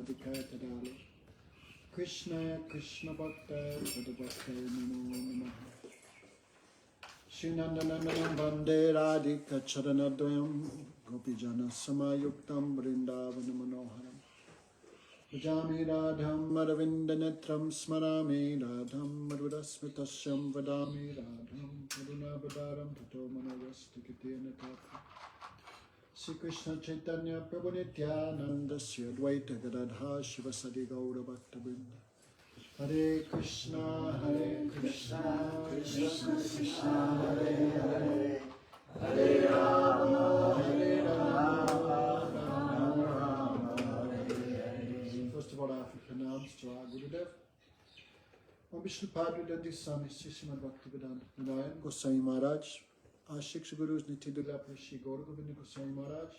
Radhika Tadale Krishna Krishna Bhakta Tadabhakta Namo Namaha Srinandanandanam Bande Radhika Charanadvayam Gopijana Samayuktam Vrindavanam Manoharam Bhajami Radham Madhavindanetram Smarami Radham Madhurasmitasyam Vadami Radham Madhunabhadaram Tato Manavastikitena Tatra Sri Krishna Chaitanya Prabhu Nityananda Sri Advaita Gadadha Shivasadi Gaura Bhakta Vrinda Hare Krishna Krishna Krishna Hare Hare Hare Rama First of all, I have to pronounce to our Gurudev. Om Vishnu Padma Swami Sri Srimad Bhaktivedanta Narayan Goswami Maharaj, our Shiksha Gurus Nitya Shri Gaura Govinda Goswami Maharaj,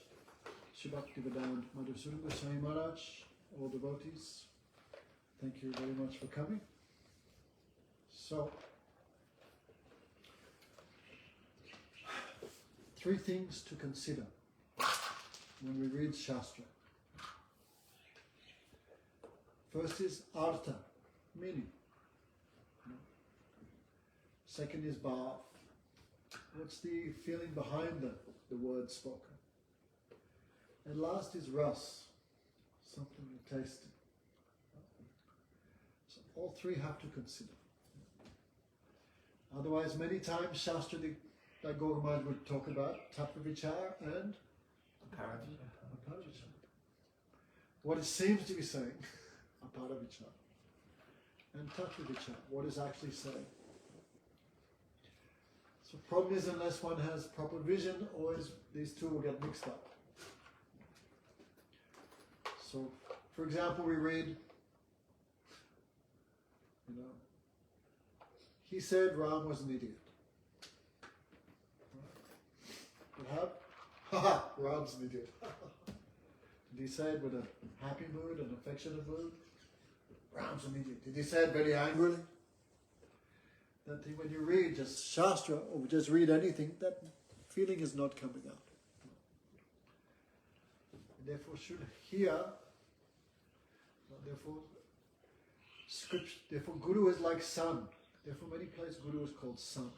Sri Bhaktivedanta Madhusudana Goswami Maharaj, all devotees, thank you very much for coming. So, three things to consider when we read Shastra. First is artha, meaning. Second is bhav. What's the feeling behind the word spoken? And last is ras, something you tasted. So all three have to consider. Otherwise, many times Shastra, like Gaura Maharaj would talk about tattva vichara and aparavichara. What it seems to be saying, aparavichara, and tattva vichara, what is actually saying. So the problem is, unless one has proper vision, always these two will get mixed up. So, for example, we read, he said Ram was an idiot. What happened? Haha, Ram's an idiot. Did he say it with a happy mood, an affectionate mood? Ram's an idiot. Did he say it very angrily? That thing, when you read just Shastra or just read anything, that feeling is not coming out. And therefore, should hear. Therefore, Guru is like sun. Therefore, many places Guru is called sun.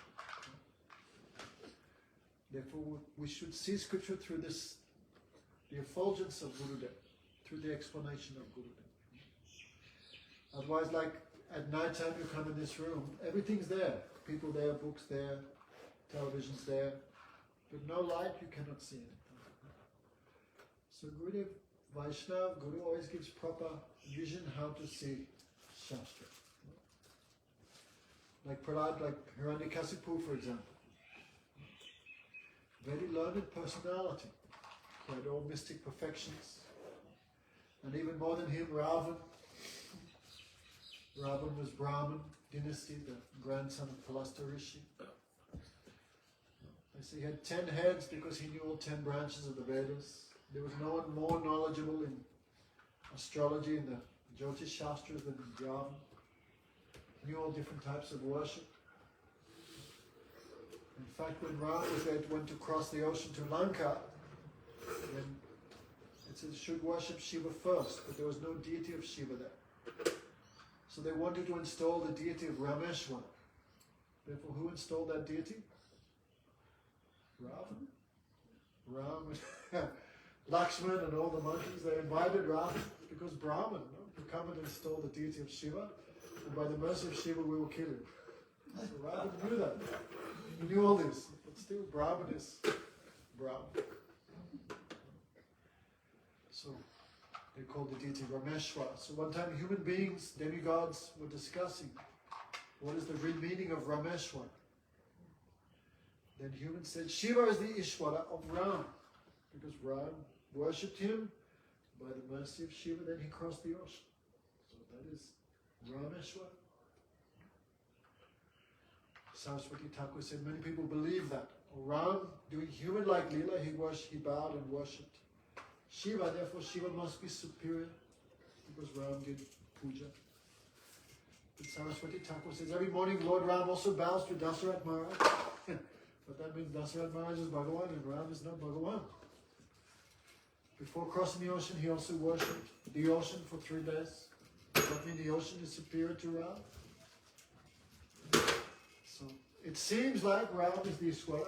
Therefore, we should see Scripture through the effulgence of Gurudev, through the explanation of Gurudev. Otherwise, like at night time you come in this room, everything's there. People there, books there, television's there. But no light, you cannot see anything. So Gurudev, Vaishnava, Guru always gives proper vision how to see Shastra. Like Prahlad, like Hiranyakasipu, for example. Very learned personality. He had all mystic perfections. And even more than him, Ravan. Ravan was Brahmin dynasty, the grandson of Palasta Rishi. They say he had 10 heads because he knew all 10 branches of the Vedas. There was no one more knowledgeable in astrology and the Jyotish Shastras than Ravan. He knew all different types of worship. In fact, when Ram went to cross the ocean to Lanka, then it said should worship Shiva first, but there was no deity of Shiva there. So they wanted to install the deity of Rameshwar. Therefore, who installed that deity? Ravan. Ram, Lakshman and all the monkeys, they invited Ravan because Brahman, to come and install the deity of Shiva, and by the mercy of Shiva we will kill him. So Ravan knew that. He knew all this, but still Brahman is Brahman. So they called the deity Rameshwar. So one time human beings, demigods, were discussing what is the real meaning of Rameshwar. Then humans said Shiva is the Ishvara of Ram, because Ram worshipped him. By the mercy of Shiva, then he crossed the ocean. So that is Rameshwar. Saraswati Thakur said many people believe that. Ram, doing human-like Leela, he bowed and worshipped Shiva. Therefore, Shiva must be superior because Ram did puja. But Saraswati Thakur says every morning Lord Ram also bows to Dasarath Maharaj. But that means Dasarath Maharaj is Bhagawan and Ram is not Bhagawan. Before crossing the ocean, he also worshipped the ocean for 3 days. Does that mean the ocean is superior to Ram? So it seems like Ram is the Ishwara,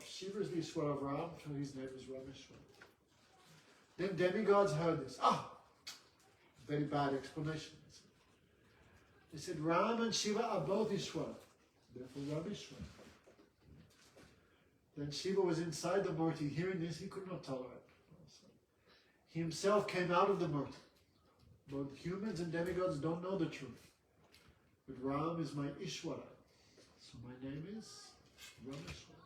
Shiva is the Ishwara of Ram, so his name is Rameshwara. Then demigods heard this. Very bad explanation. They said Ram and Shiva are both Ishwara, therefore Rameshwara. Then Shiva was inside the Murti. Hearing this, he could not tolerate. So he himself came out of the Murti. Both humans and demigods don't know the truth. But Ram is my Ishwara. So my name is Rameshwara.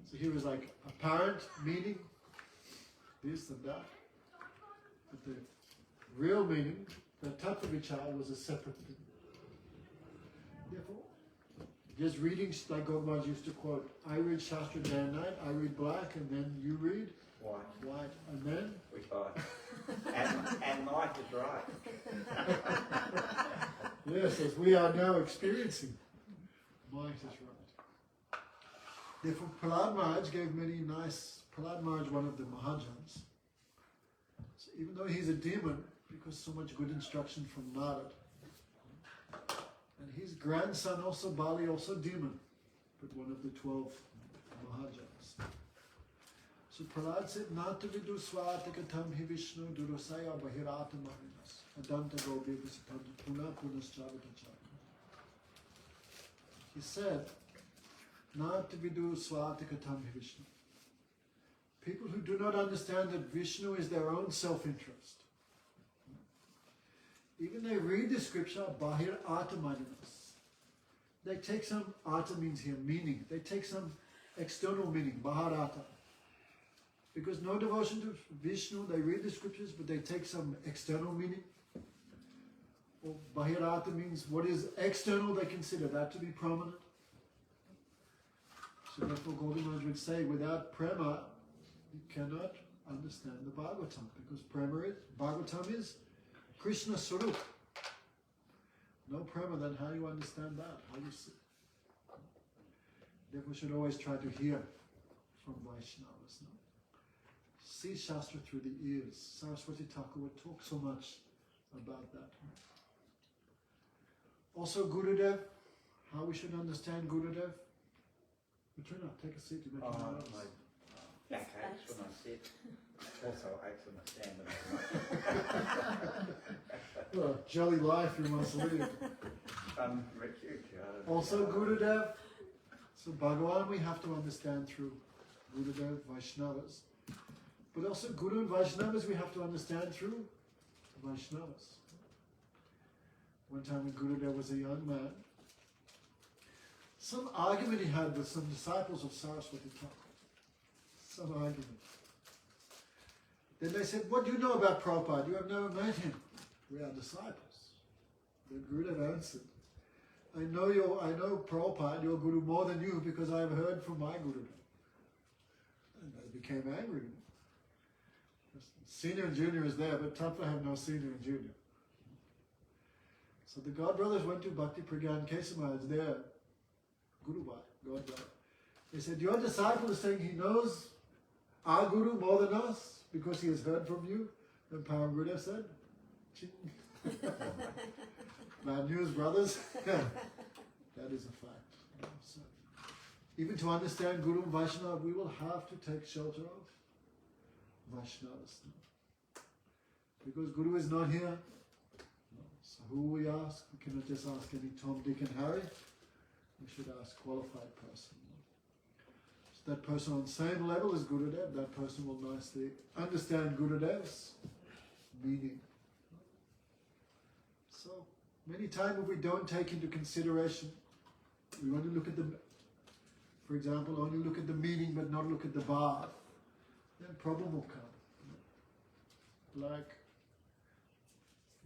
So he was like apparent meaning, this and that. But the real meaning, the tattva vichara, was a separate thing. Therefore, just reading, like Gopal used to quote, I read Shastra day and night, I read black, and then you read white, and then and Mike is right. yes, as we are now experiencing, Mike is right. Therefore, Prahlad Maharaj gave many nice. Prahlad Maharaj, one of the Mahajans. So even though he's a demon, because so much good instruction from Narad, and his grandson also Bali, also demon, but one of the 12 Mahajans. So Prahlad said, Nata vidu svatakatam hi Vishnu durasaya bahirata marinas adanta gobi visitanta puna punaschavitachara. He said, Nata vidu svatakatam hi Vishnu. People who do not understand that Vishnu is their own self-interest. Even they read the scripture, Bahir Atmaninas. They take some, Ata means here, meaning. They take some external meaning, Baharata. Because no devotion to Vishnu, they read the scriptures, but they take some external meaning. Or Bahirata means what is external, they consider that to be prominent. So therefore Gaudiya Maharaj would say, without prema, you cannot understand the Bhagavatam. Because prema is, Bhagavatam is Krishna Sarup. No prema, then how do you understand that? How do you see? Therefore we should always try to hear from Vaishnavas. No? See Shastra through the ears. Saraswati Thakur would talk so much about that. Also Gurudev, how we should understand Gurudev. Katrina, take a seat. You make My back aches when I sit. Also aches when I stand. Well, jolly life you must live. Also Gurudev. So Bhagavan we have to understand through Gurudev, Vaishnavas. But also Guru and Vaishnavas we have to understand through Vaishnavas. One time when Gurudev was a young man, some argument he had with some disciples of Saraswati Thakur. Some argument. Then they said, what do you know about Prabhupada? You have never met him. We are disciples. Then Gurudev answered, I know Prabhupada, your Guru, more than you because I have heard from my Gurudev. And they became angry. Senior and junior is there, but Tattva have no senior and junior. So the God brothers went to Bhakti Pragyan Kesamaraj there, Guru Bhai, God Bhai. They said, your disciple is saying he knows our Guru more than us because he has heard from you. Then Param Gurudev said, bad news, brothers. That is a fact. So, even to understand Guru and Vaishnava, we will have to take shelter of Vaishnavas. Because Guru is not here. So who we ask? We cannot just ask any Tom, Dick and Harry. We should ask qualified person. So that person on the same level as Gurudev, that person will nicely understand Gurudev's meaning. So many times if we don't take into consideration, we want to look at the, for example, only look at the meaning but not look at the bar, then problem will come. Like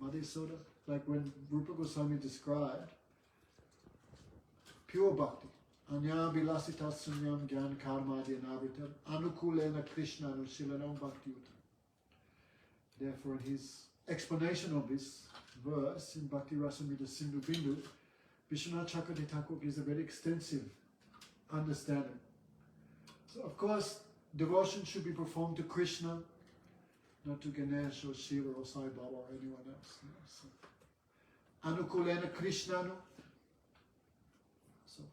Madhi Soda, like when Rupa Goswami described pure bhakti, anya vilasita sunyam gyan karmadya navitam anukulena krishna anusilanam bhakti-utam. Therefore in his explanation of this verse in Bhakti Rasamrita Sindhu Bindu, Vishwanath Chakravarti Thakur gives a very extensive understanding. So of course devotion should be performed to Krishna, not to Ganesh or Shiva or Sai Baba or anyone else. So, Anukulena Krishnanu. So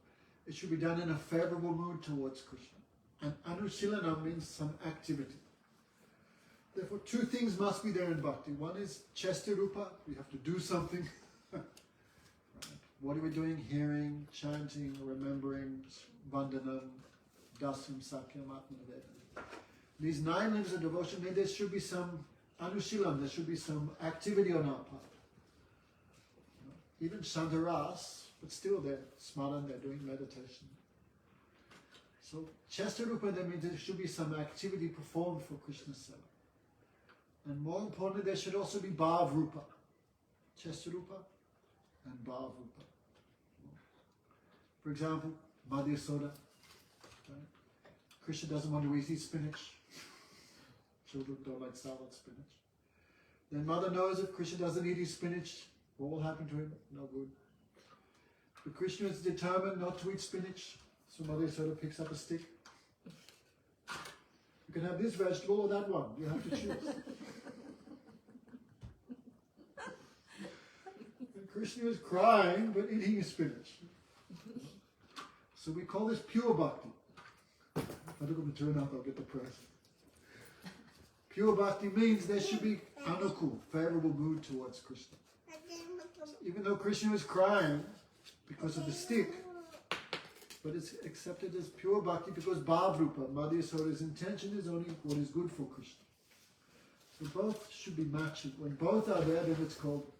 it should be done in a favorable mood towards Krishna. And Anushilana means some activity. Therefore, two things must be there in bhakti. One is Chestarupa, we have to do something. Right. What are we doing? Hearing, chanting, remembering, Vandanam, Dasam, Sakyam, Atmanaveda. These 9 limbs of devotion, there should be some Anushilam, there should be some activity on our part. Even Shantaras, but still they're smaran, they're doing meditation. So Chestarupa, that means there should be some activity performed for Krishna's seva. And more importantly, there should also be Bhav Rupa. Chestarupa and Bhav Rupa. For example, Madhya Soda. Right? Krishna doesn't want to eat spinach. Children don't like salad spinach. Then mother knows if Krishna doesn't eat his spinach, what will happen to him? No good. But Krishna is determined not to eat spinach, so Mother sort of picks up a stick. You can have this vegetable or that one. You have to choose. And Krishna is crying but eating his spinach. So we call this pure bhakti. If I look at the turn up, I'll get the press. Pure bhakti means there should be anukul, favorable mood towards Krishna. So even though Krishna is crying because of the stick, but it's accepted as pure bhakti because Bhav Rupa, Madhya Soda's intention is only what is good for Krishna. So both should be matching. When both are there, then it's called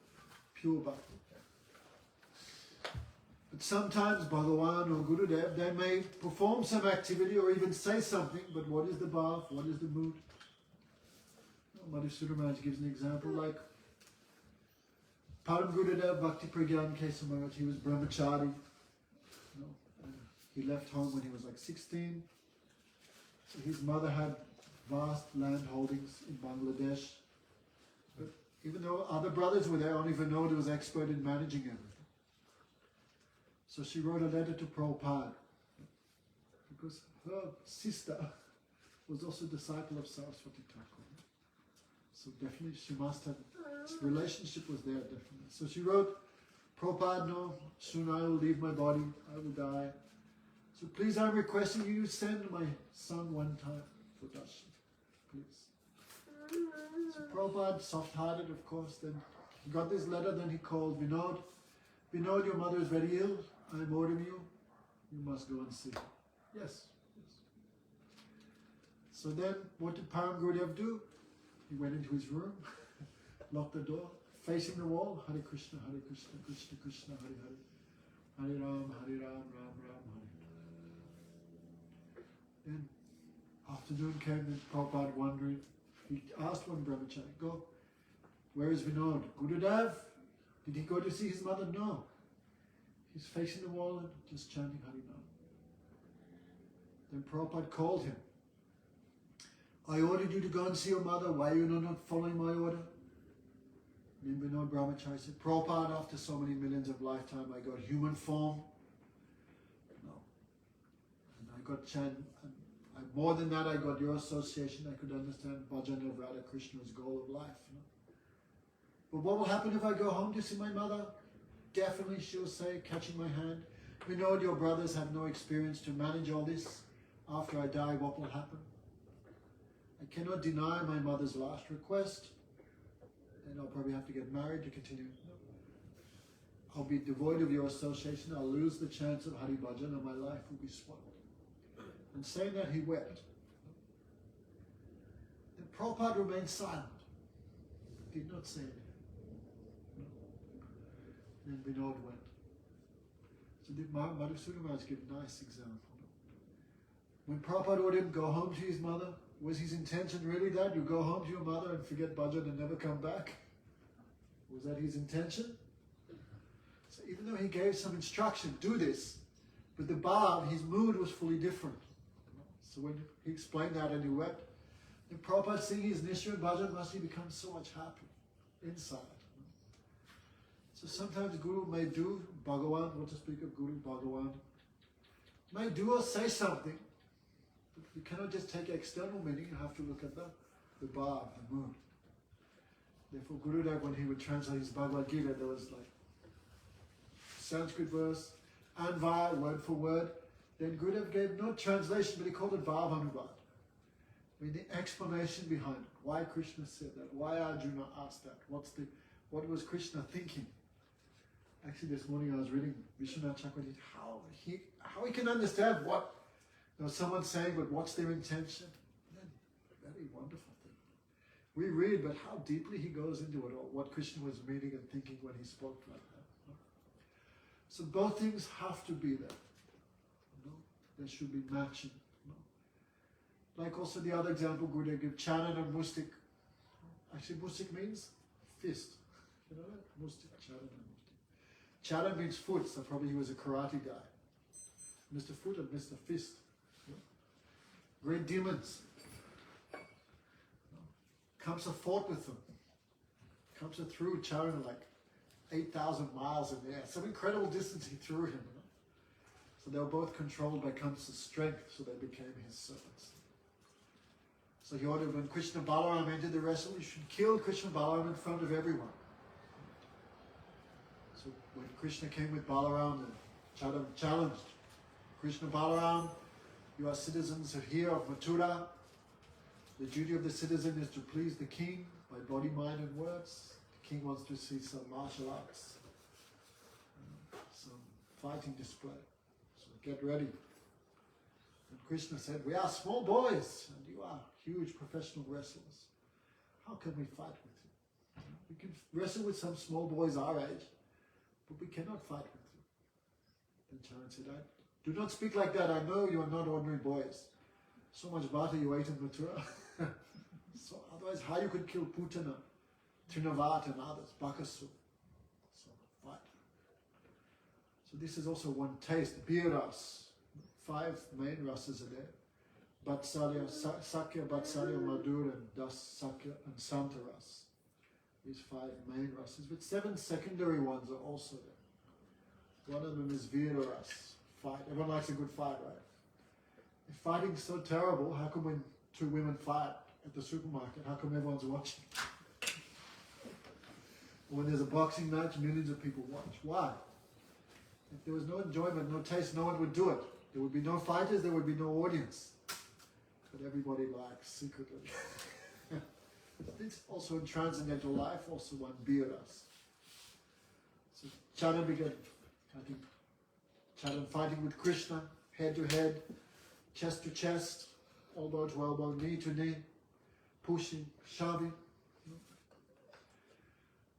pure bhakti. But sometimes Bhagavan or Gurudev, they may perform some activity or even say something, but what is the bhav? What is the mood? Madhusudana Maharaj gives an example like Param Gurudev Bhakti Pragyan Kesa Maharaj, he was brahmachari. He left home when he was like 16. So his mother had vast land holdings in Bangladesh. But even though other brothers were there, only Vinod was expert in managing everything. So she wrote a letter to Prabhupada because her sister was also a disciple of Saraswati Thakur. So definitely she must have, relationship was there definitely. So she wrote, Prabhupada, no, soon I will leave my body, I will die. So please, I'm requesting you to send my son one time for darshan, please. So Prabhupada, soft-hearted of course, then he got this letter, then he called Vinod. Vinod, your mother is very ill, I'm ordering you, you must go and see her. Yes, yes. So then, what did Param Gurudev do? He went into his room, locked the door, facing the wall, Hare Krishna, Krishna Krishna, Hare Hare, Hare Ram, Ram Ram, Hare. Then afternoon came, and Prabhupada wondering, he asked one brahmachari, go, where is Vinod? Gurudev? Did he go to see his mother? No. He's facing the wall and just chanting Hare Ram. Then Prabhupada called him. I ordered you to go and see your mother. Why are you not following my order? Then Vinod Brahmachari said, Prabhupada, after so many millions of lifetime, I got human form. No. And I got chant. More than that, I got your association. I could understand bhajan of Radha Krishna's goal of life. You know? But what will happen if I go home to see my mother? Definitely she'll say, catching my hand, Vinod, your brothers have no experience to manage all this. After I die, what will happen? I cannot deny my mother's last request, and I'll probably have to get married to continue. I'll be devoid of your association, I'll lose the chance of Hari Bhajan, and my life will be spoiled. And saying that, he wept. Then Prabhupada remained silent, did not say anything. Then Vinod went. So the Madhusudana Maharaj gave a nice example. When Prabhupada ordered him to go home to his mother, was his intention really that? You go home to your mother and forget bhajan and never come back? Was that his intention? So even though he gave some instruction, do this, but the bhav, his mood was fully different. So when he explained that and he wept, then Prabhupada singing his Nishra and bhajan must have become so much happy inside. So sometimes Guru may do, Bhagavan, what to speak of Guru, Bhagavan, may do or say something, You cannot just take external meaning, you have to look at the bhav, the mood. Therefore, Gurudev, when he would translate his Bhagavad Gita, there was like Sanskrit verse, Anvaya, word for word. Then Gurudev gave no translation, but he called it Bhavanubad. I mean, the explanation behind it. Why Krishna said that? Why Arjuna asked that? What was Krishna thinking? Actually, this morning I was reading Vishwanath Chakravarti, how he can understand what someone's saying, but what's their intention? Very wonderful thing. We read, but how deeply he goes into it, or what Krishna was meaning and thinking when he spoke like that. So both things have to be there. There should be matching. Like also the other example Gurudev gave, Charan and Mustik. Actually, Mustik means fist. You know that? Mustik, Charan and Mustik. Charan means foot, so probably he was a karate guy. Mr. Foot and Mr. Fist. Great demons. Kamsa fought with them. Kamsa threw Charan like 8,000 miles in the air. Some incredible distance he threw him. So they were both controlled by Kamsa's strength, so they became his servants. So he ordered when Krishna Balaram entered the wrestle, you should kill Krishna Balaram in front of everyone. So when Krishna came with Balaram, Charan challenged Krishna Balaram, you are citizens of here, of Mathura. The duty of the citizen is to please the king by body, mind and words. The king wants to see some martial arts, some fighting display. So get ready. And Krishna said, we are small boys and you are huge professional wrestlers. How can we fight with you? We can wrestle with some small boys our age, but we cannot fight with you. Then Charan said, do not speak like that. I know you are not ordinary boys. So much butter you ate in Mathura. So otherwise, how you could kill Putana, Trinavat and others, Bakasur. So fight. So this is also one taste, beer ras. 5 main rasas are there. Vatsalya, Sakya, Vatsalya, Madhur, and Das, Sakya, and Santaras. These 5 main rasas, but 7 secondary ones are also there. One of them is Veera ras, fight. Everyone likes a good fight, right? If fighting's so terrible, how come when 2 women fight at the supermarket, how come everyone's watching? When there's a boxing match, millions of people watch. Why? If there was no enjoyment, no taste, no one would do it. There would be no fighters, there would be no audience. But everybody likes secretly. It's also in transcendental life, also one biras. So Charan began fighting with Krishna, head to head, chest to chest, elbow to elbow, knee to knee, pushing, shoving.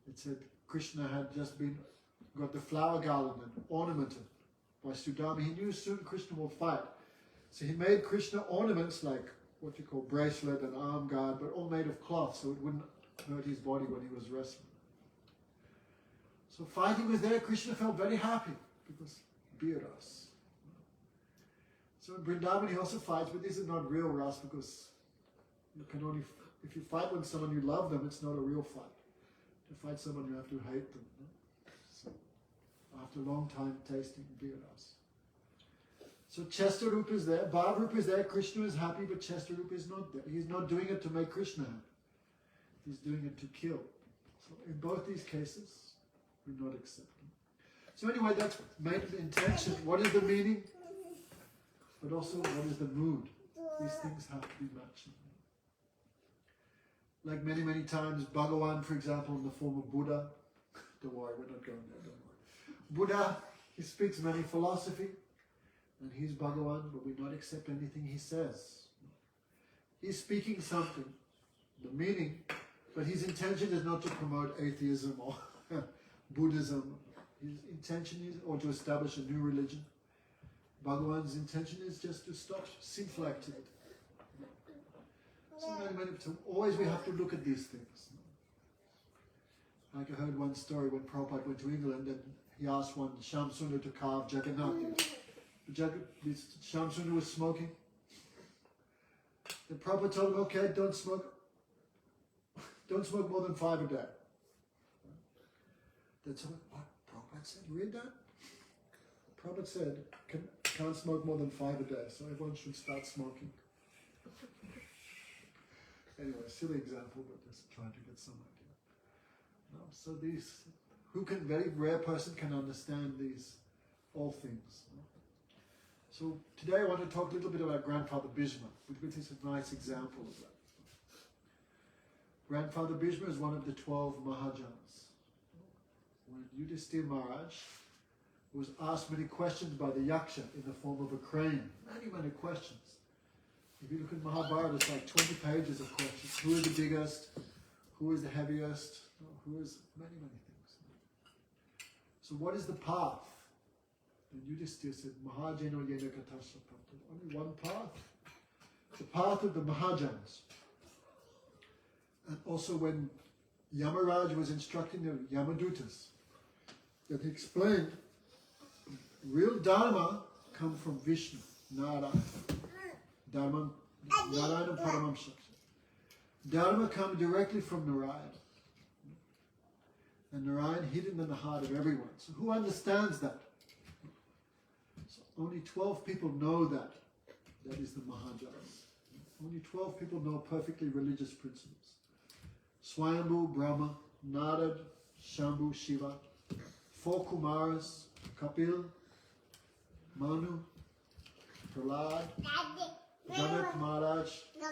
It said Krishna had just got the flower garland and ornamented by Sudama. He knew soon Krishna will fight. So he made Krishna ornaments like what you call bracelet and arm guard, but all made of cloth so it wouldn't hurt his body when he was wrestling. So fighting was there, Krishna felt very happy because biras. So in Vrindavan he also fights, but these are not real ras because you can only, if you fight with someone you love them, it's not a real fight. To fight someone you have to hate them. So after a long time tasting biras. So Chestarupa is there, Bhavrupa is there, Krishna is happy, but Chestarupa is not there. He's not doing it to make Krishna happy. He's doing it to kill. So in both these cases, we're not accepting. So anyway, that's main intention. What is the meaning? But also, what is the mood? These things have to be matching. Like many, many times, Bhagavan, for example, in the form of Buddha. Don't worry, we're not going there, don't worry. Buddha, he speaks many philosophy. And he's Bhagavan, but we not accept anything he says. He's speaking something, the meaning, but his intention is not to promote atheism or Buddhism. His intention is, or to establish a new religion. Bhagavan's intention is just to stop sinful activity. So always we have to look at these things. Like I heard one story when Prabhupada went to England and he asked one Shamsundar to carve Jagannath. Shamsundar was smoking. The Prabhupada told him, okay, don't smoke more than 5 a day. Then someone, what? Prabhupada said, you read that? Prabhupada said, can't smoke more than 5 a day, so everyone should start smoking Anyway, silly example, but just trying to get some idea. No? So these, very rare person can understand these all things. No? So today I want to talk a little bit about Grandfather Bhishma, which is a nice example of that. Grandfather Bhishma is one of the 12 Mahajans. When Yudhishthira Maharaj was asked many questions by the Yaksha in the form of a crane, many questions. If you look at Mahabharata, it's like 20 pages of questions. Who is the biggest? Who is the heaviest? Who is many things. So what is the path? And Yudhishthira said, Mahajano Yena Katasapata. Only one path. The path of the Mahajans. And also when Yamaraj was instructing the Yamadutas, that he explained, real Dharma comes from Vishnu, Narayana. Dharma, Narayana Paramamsa. Dharma comes directly from Narayana. And Narayana hidden in the heart of everyone. So who understands that? So only 12 people know that. That is the Mahajans. Only 12 people know perfectly religious principles. Swayambhu, Brahma, Narad, Shambhu, Shiva, 4 Kumaras, Kapil, Manu, Prahlad, Janak Maharaj,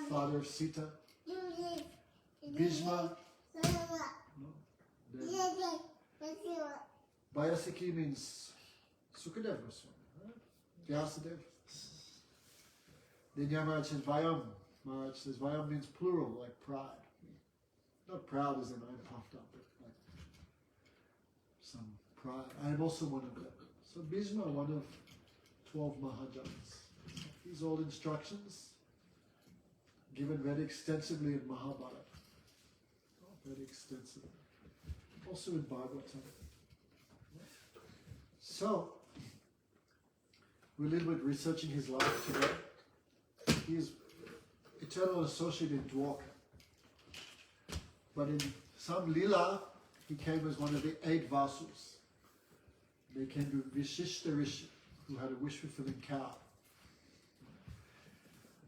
father of Sita, Bhishma, Vyasaki means Sukadev Goswami, right? Vyasadeva. Then Yamaraj says Vyam. Maharaj says Vyam means plural, like pride. Not proud as in I'm puffed up, but like some pride. I am also one of them. So Bhishma, one of 12 Mahajans. These all instructions given very extensively in Mahabharata. Very extensively. Also in Bhagavatam. So, we're a little bit researching his life today. He is eternal associate in Dwarka. But in some Leela, he came as one of the 8 Vasus. They came to Vishishta Rishi, who had a wish-fulfilling cow.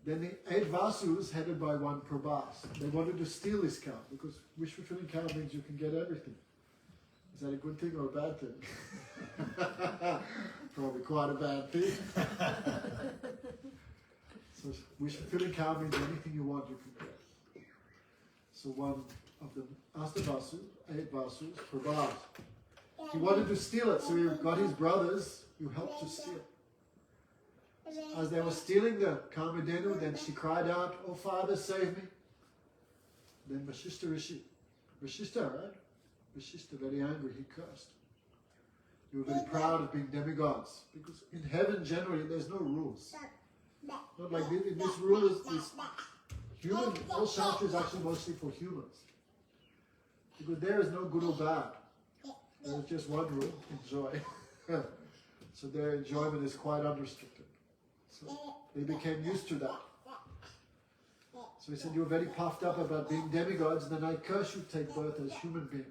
Then the 8 Vasus, headed by one Prabhas, they wanted to steal this cow, because wish-fulfilling cow means you can get everything. Is that a good thing or a bad thing? Probably quite a bad thing. So wish-fulfilling cow means anything you want, you can get. So one of them asked the Vasu, 8 Vasus, Prabhas. He wanted to steal it, so he got his brothers who helped to steal. As they were stealing the Kamadhenu, then she cried out, "Oh Father, save me." Then Vashishta Rishi, Vashishta, right? Vashishta, very angry, he cursed. You were very proud of being demigods, because in heaven generally there's no rules. Not like this, this rule is human, all Shastra is actually mostly for humans. Because there is no good or bad. There is just one rule, enjoy. So their enjoyment is quite unrestricted. So they became used to that. So he said, you were very puffed up about being demigods, and then I curse you to take birth as human beings.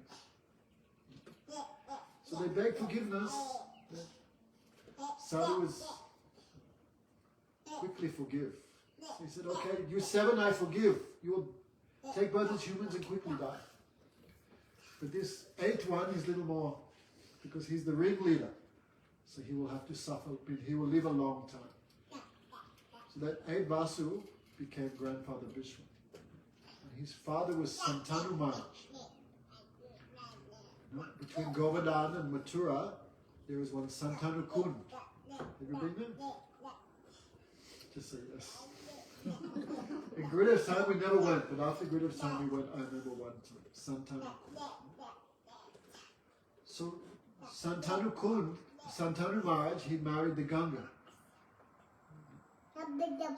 So they begged forgiveness. Sadhu was quickly forgive. So he said, okay, you 7 I forgive. You will take birth as humans and quickly die. But this 8th one is a little more, because he's the ringleader. So he will have to suffer, but he will live a long time. So that 8th Vasu became Grandfather Bhishma. And his father was Santanu Maharaj. No? Between Govardhan and Mathura, there is one Santanu Kund. Have you been there? Just say yes. In Gurudev's time we never went, but after Gurudev's time we went, I remember one time. Santanu Kund. So Santanu Kund, Santanu Maharaj, he married the Ganga.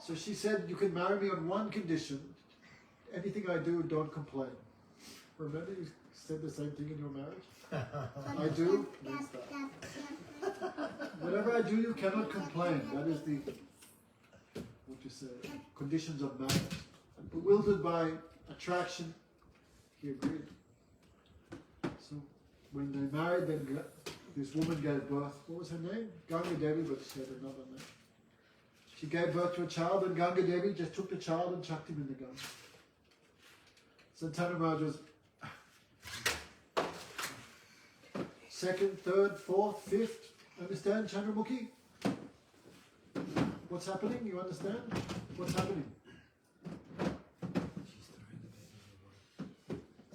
So she said, you can marry me on one condition. Anything I do, don't complain. Remember you said the same thing in your marriage? I do, means that. Whatever I do, you cannot complain. That is the, what you say, conditions of marriage. Bewildered by attraction, he agreed. So when they married, then this woman gave birth. What was her name? Ganga Devi, but she had another name. She gave birth to a child, and Ganga Devi just took the child and chucked him in the Ganga. Santanu Maharaj was second, third, fourth, fifth. Understand, Chandramukhi? What's happening? You understand? What's happening?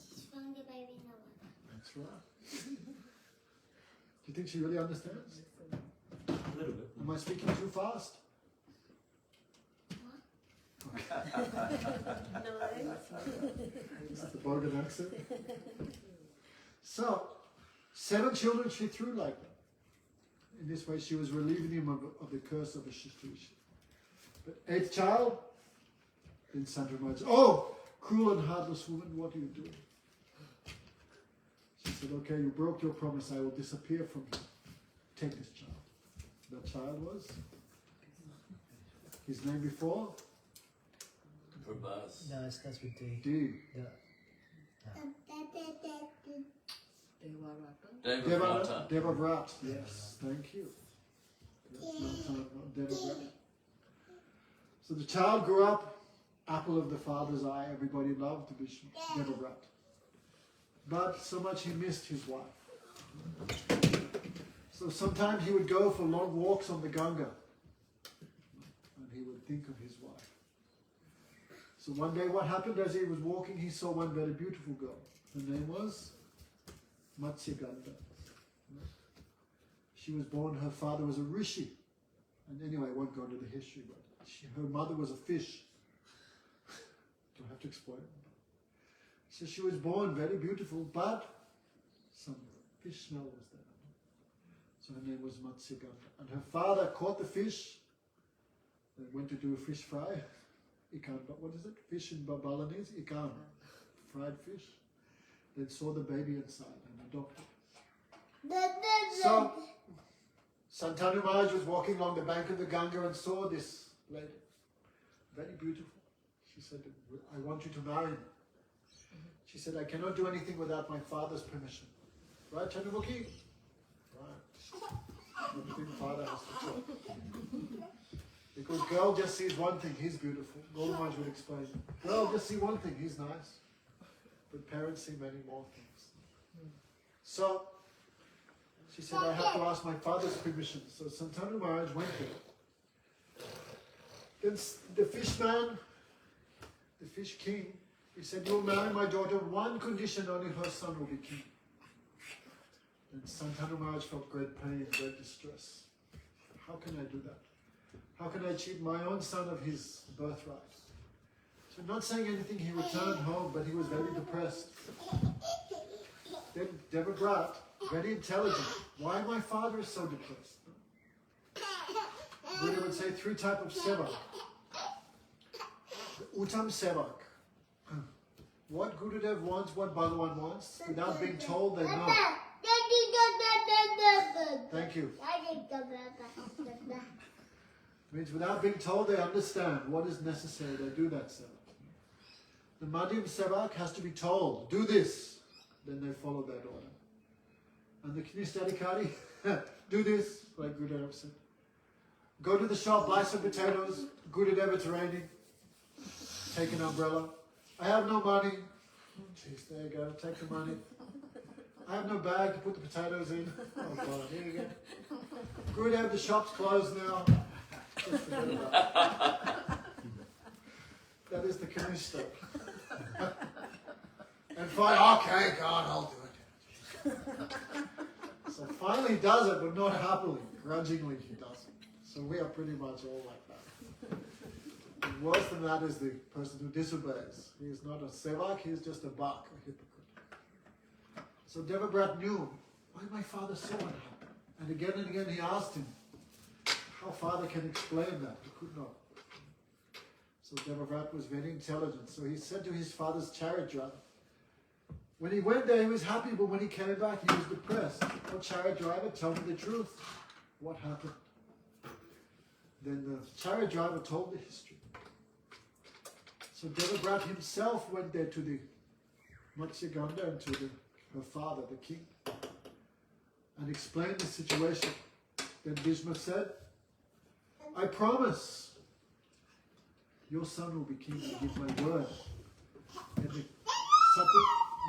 She's throwing the baby in the water. That's right. Do you think she really understands? A little bit. Am I speaking too fast? Is that the Bogan accent? So, 7 children she threw like that. In this way, she was relieving him of the curse of a Shishtuishi. But 8th child, then Sandra Maharaj, oh, cruel and heartless woman, what are you doing? She said, okay, you broke your promise, I will disappear from you. Take this child. That child was? His name before? Prabhas. No, it starts with D. D. Devarata. Devavrat. Yes, thank you. Devavrat. So the child grew up, apple of the father's eye. Everybody loved Bhishma, Devavrat. But so much he missed his wife. So sometimes he would go for long walks on the Ganga, and he would think of his wife. So one day what happened as he was walking, he saw one very beautiful girl. Her name was Matsyagandha. She was born, her father was a rishi. And anyway, I won't go into the history, but her mother was a fish. Don't have to explain. So she was born very beautiful, but some fish smell was there. So her name was Matsyagandha. And her father caught the fish. They went to do a fish fry. Ikan, but what is it? Fish in Balinese? Ikan. Fried fish. Then saw the baby inside and adopted. So, Santanu Maharaj was walking along the bank of the Ganga and saw this lady. Very beautiful. She said, I want you to marry me. She said, I cannot do anything without my father's permission. Right, Chandramukhi? Right. Everything father has to do. Because girl just sees one thing, he's beautiful. Guru Maharaj would explain. Girl just see one thing, he's nice. But parents see many more things. So, she said, I have to ask my father's permission. So Santanu Maharaj went there. Then the fish man, the fish king, he said, you'll marry my daughter, one condition, only her son will be king. And Santanu Maharaj felt great pain, great distress. How can I do that? How can I cheat my own son of his birthright? So not saying anything, he returned home, but he was very depressed. Then Devagrat, very intelligent. Why my father is so depressed? Buddha would say 3 types of sevak. The Uttam sevak. What Gurudev wants, what Bhagavan wants, without being told, they know. Thank you. Means without being told, they understand what is necessary. They do that sevak. The Madhyam sevak has to be told, do this. Then they follow that order. And the Knistadikari, do this, like Gurudev said. Go to the shop, buy some potatoes. Gurudev, it's raining. Take an umbrella. I have no money. Jeez, there you go. Take the money. I have no bag to put the potatoes in. Oh, God, here you go. Gurudev, the shop's closed now. Just forget about it. That is the Kanishta. And finally, okay, God, I'll do it. So finally he does it, but not happily. Grudgingly he does it. So we are pretty much all like that. And worse than that is the person who disobeys. He is not a sevak, he is just a bak, a hypocrite. So Devabrat knew, why my father so unhappy? And again he asked him, how father can explain that? He could not. So Devavrat was very intelligent. So he said to his father's chariot driver, when he went there he was happy, but when he came back he was depressed. Oh, chariot driver, tell me the truth. What happened? Then the chariot driver told the history. So Devavrat himself went there to the Matsyagandha and to her father, the king, and explained the situation. Then Bhishma said, I promise your son will be king. I give my word. And the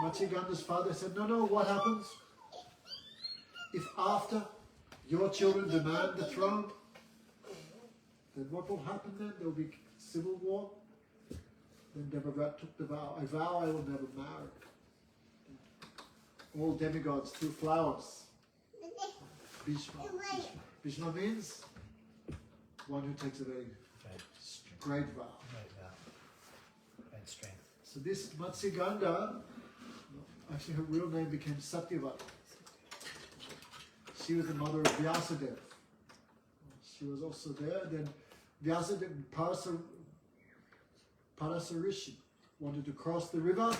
Matsyaganda's father said, no, what happens if after your children demand the throne, then what will happen then? There will be civil war. Then Devavrat took the vow, I vow I will never marry. All demigods threw flowers. Bhishma. Bhishma means one who takes a very great vow. Great strength. So this Matsyagandha, actually her real name became Satyavati. She was the mother of Vyasadeva. She was also there. Then Vyasadeva, Parasa Rishi wanted to cross the river.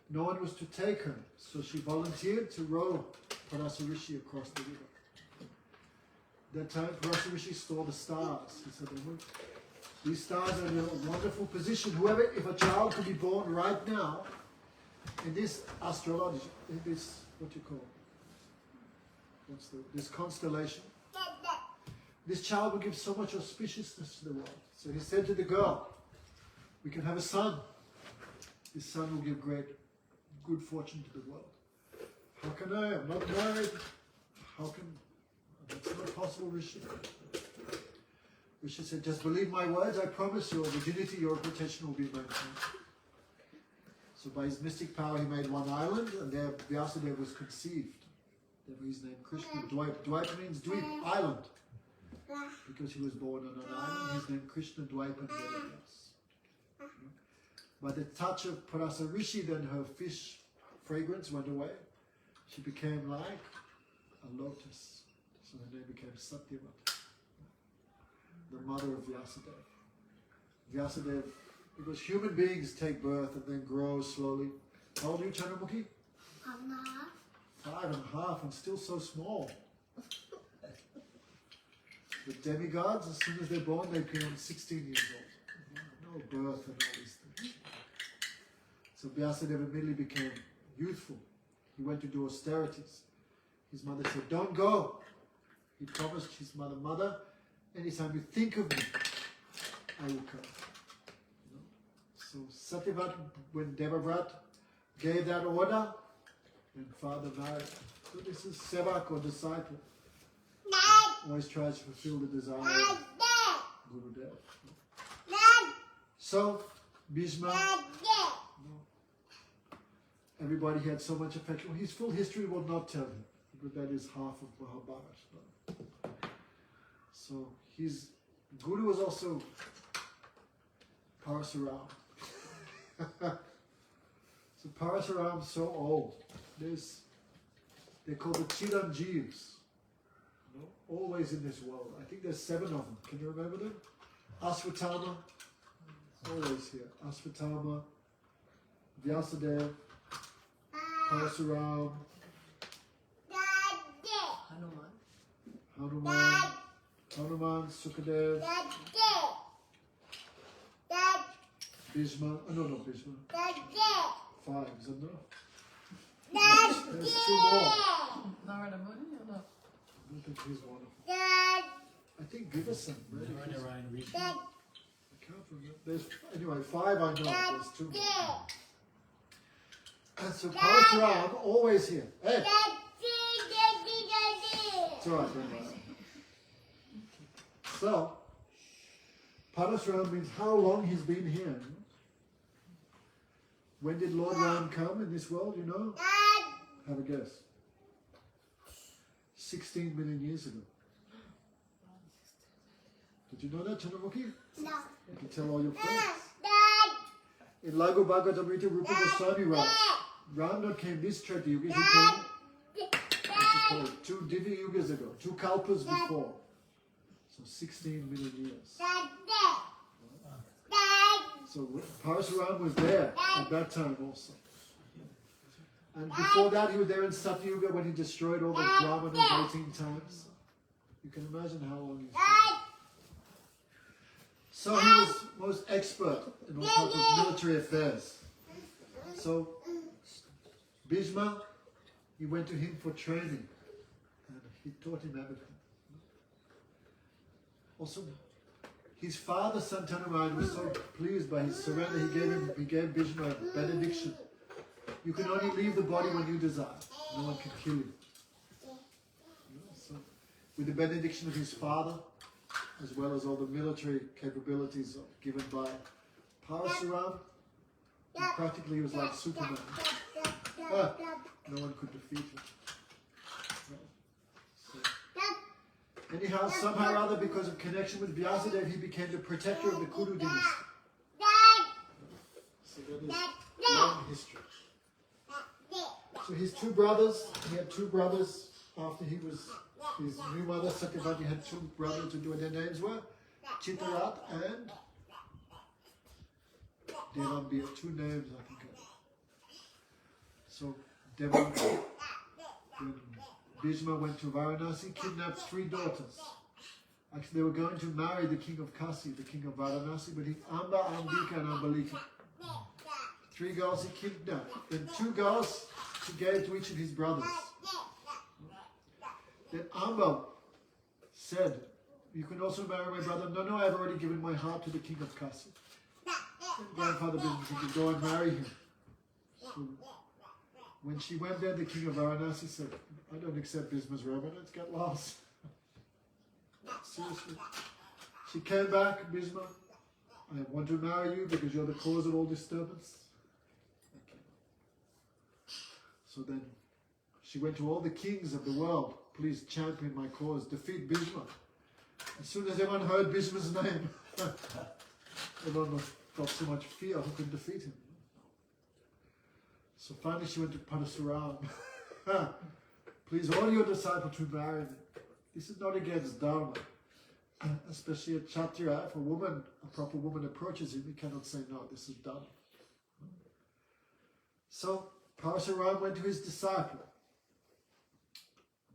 No one was to take her. So she volunteered to row Parasa Rishi across the river. That time Parasa Rishi saw the stars. He said, these stars are in a wonderful position. Whoever, if a child could be born right now, in this astrology, in this, what you call, this constellation, this child will give so much auspiciousness to the world. So he said to the girl, we can have a son. This son will give good fortune to the world. How can I? I'm not married. How can? That's not possible, Rishi. Rishi said, just believe my words. I promise your virginity, your reputation will be maintained. So by his mystic power, he made one island, and there Vyasadeva was conceived. Therefore his name Krishna. Dwaipa means Dweep, island. Because he was born on an island, his name Krishna Dwaipa Vedas. By the touch of Parasa Rishi, then her fish fragrance went away. She became like a lotus. So her name became Satyavati, the mother of Vyasadeva. Vyasadeva, because human beings take birth and then grow slowly. How old are you, Chandramukhi? 5.5, and still so small. The demigods, as soon as they're born, they become 16 years old. No birth and all these things. So Vyasadeva immediately became youthful. He went to do austerities. His mother said, don't go. He promised his mother, anytime you think of me, I will come. So Satyavati, when Devavrat gave that order, and father married. So this is Sevak or disciple. Always tries to fulfill the desire of Gurudev. So, Bhishma, everybody had so much affection. His full history will not tell you, but that is half of Mahabharata. So, his Guru was also Parasuram. So Parasuram is so old. They're called the Chiranjeevs. Always in this world. I think there's 7 of them. Can you remember them? Asvatthama, always here. Asvatthama, Vyasadeva, Parasuram, Hanuman, Sukadev, Bhishma. Oh, no, not Bhishma. 5, is that enough? There's 2 more. Narada Muni or not? I don't think he's one of them. I think Vivasan. Right? I can't remember. There's, anyway, 5 I know. There's 2 more. And so Parasuram, always here. Hey! It's alright, don't worry. So, Parasuram means how long he's been here. When did Lord Ram come in this world, you know? Have a guess. 16 million years ago. Did you know that, Chandramukhi? No. You can tell all your friends. In Lagu Bhagavatamrita, Rupa Goswami writes, Ram came this Treta Yuga, he came, what's it called, 2 Divya Yugas ago, 2 Kalpas before. So 16 million years. So Parasuram was there at that time also. And before that, he was there in Satyuga when he destroyed all the Brahmanas 18 times. You can imagine how long he's been. So he was most expert in all types of military affairs. So Bhishma, he went to him for training, and he taught him everything. Also, his father Santanarayan was so pleased by his surrender, he gave Bhishma a benediction. You can only leave the body when you desire. No one can kill you. So, with the benediction of his father, as well as all the military capabilities given by Parasuram, practically he was like Superman. No one could defeat him. So, anyhow, somehow or other, because of connection with Vyasadeva, he became the protector of the Kuru dynasty. So that is long history. So his two brothers, he had two brothers after he was, his new mother Satyavati had two brothers who their names were Chitarat and Devambi, two names I think of. So Devambi, when Bhishma went to Varanasi, kidnapped 3 daughters. Actually, they were going to marry the king of Kasi, the king of Varanasi, but he Amba, Ambika and Ambalika. 3 girls he kidnapped. Then 2 girls he gave to each of his brothers. Then Amba said, you can also marry my brother. No, I've already given my heart to the king of Kasi. Then grandfather Bhishma said, you go and marry him. So when she went there, the king of Varanasi said, I don't accept Bhishma's robot, let's get lost. Seriously. She came back, Bhishma, I want to marry you because you're the cause of all disturbance. Okay. So then she went to all the kings of the world, please champion my cause, defeat Bhishma. As soon as everyone heard Bhishma's name, everyone felt so much fear, who could defeat him? So finally she went to Parasuram. Please order your disciple to marry me. This is not against Dharma. Especially a Kshatriya, if a proper woman approaches him, he cannot say no, this is Dharma. So Parasuram went to his disciple.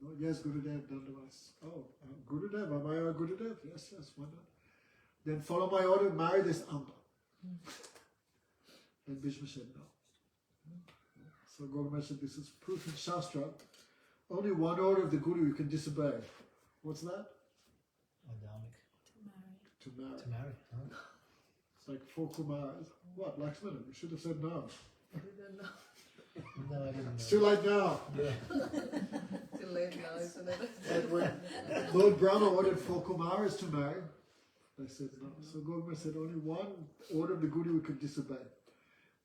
Oh, yes, Gurudev, Dandavas. Oh, Gurudev, am I a Gurudev? Yes, why not? Then follow my order, marry this Amba. And Bhishma said no. So Gogama said, this is proof in Shastra. Only one order of the Guru you can disobey. What's that? Adamic. To marry. To marry. Huh? It's like 4 Kumaras. What, Lakshmana? You should have said no. We don't know. No, I didn't know. It's too late now. Yeah. Too late now, isn't it? And when Lord Brahma ordered 4 Kumaras to marry, they said no. So Gogama said only one order of the Guru you could disobey.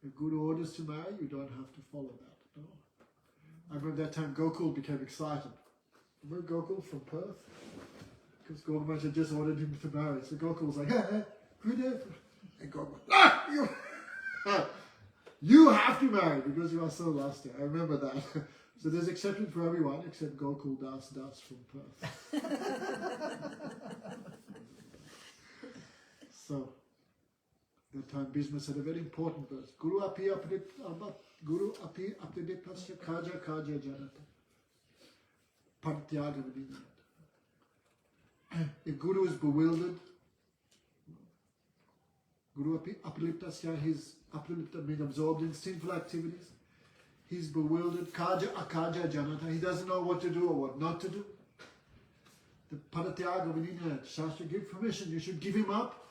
If Guru orders to marry, you don't have to follow that. No. I remember that time Gokul became excited. Remember Gokul from Perth? Because Gogama had just ordered him to marry. So Gokul was like, hey, Gurudev. And Gogama, you have to marry because you are so lusty. I remember that. So there's exception for everyone except Gokul Das from Perth. So that time Bhishma said a very important verse. Guru api apnidipasya kaja kaja janata. Partyaga vidinayat. If Guru is bewildered, Guru api apnidipasya, he's apnidipta means absorbed in sinful activities. He's bewildered. Kaja akaja janata. He doesn't know what to do or what not to do. The Paratyaga vidinayat. Shastra give permission. You should give him up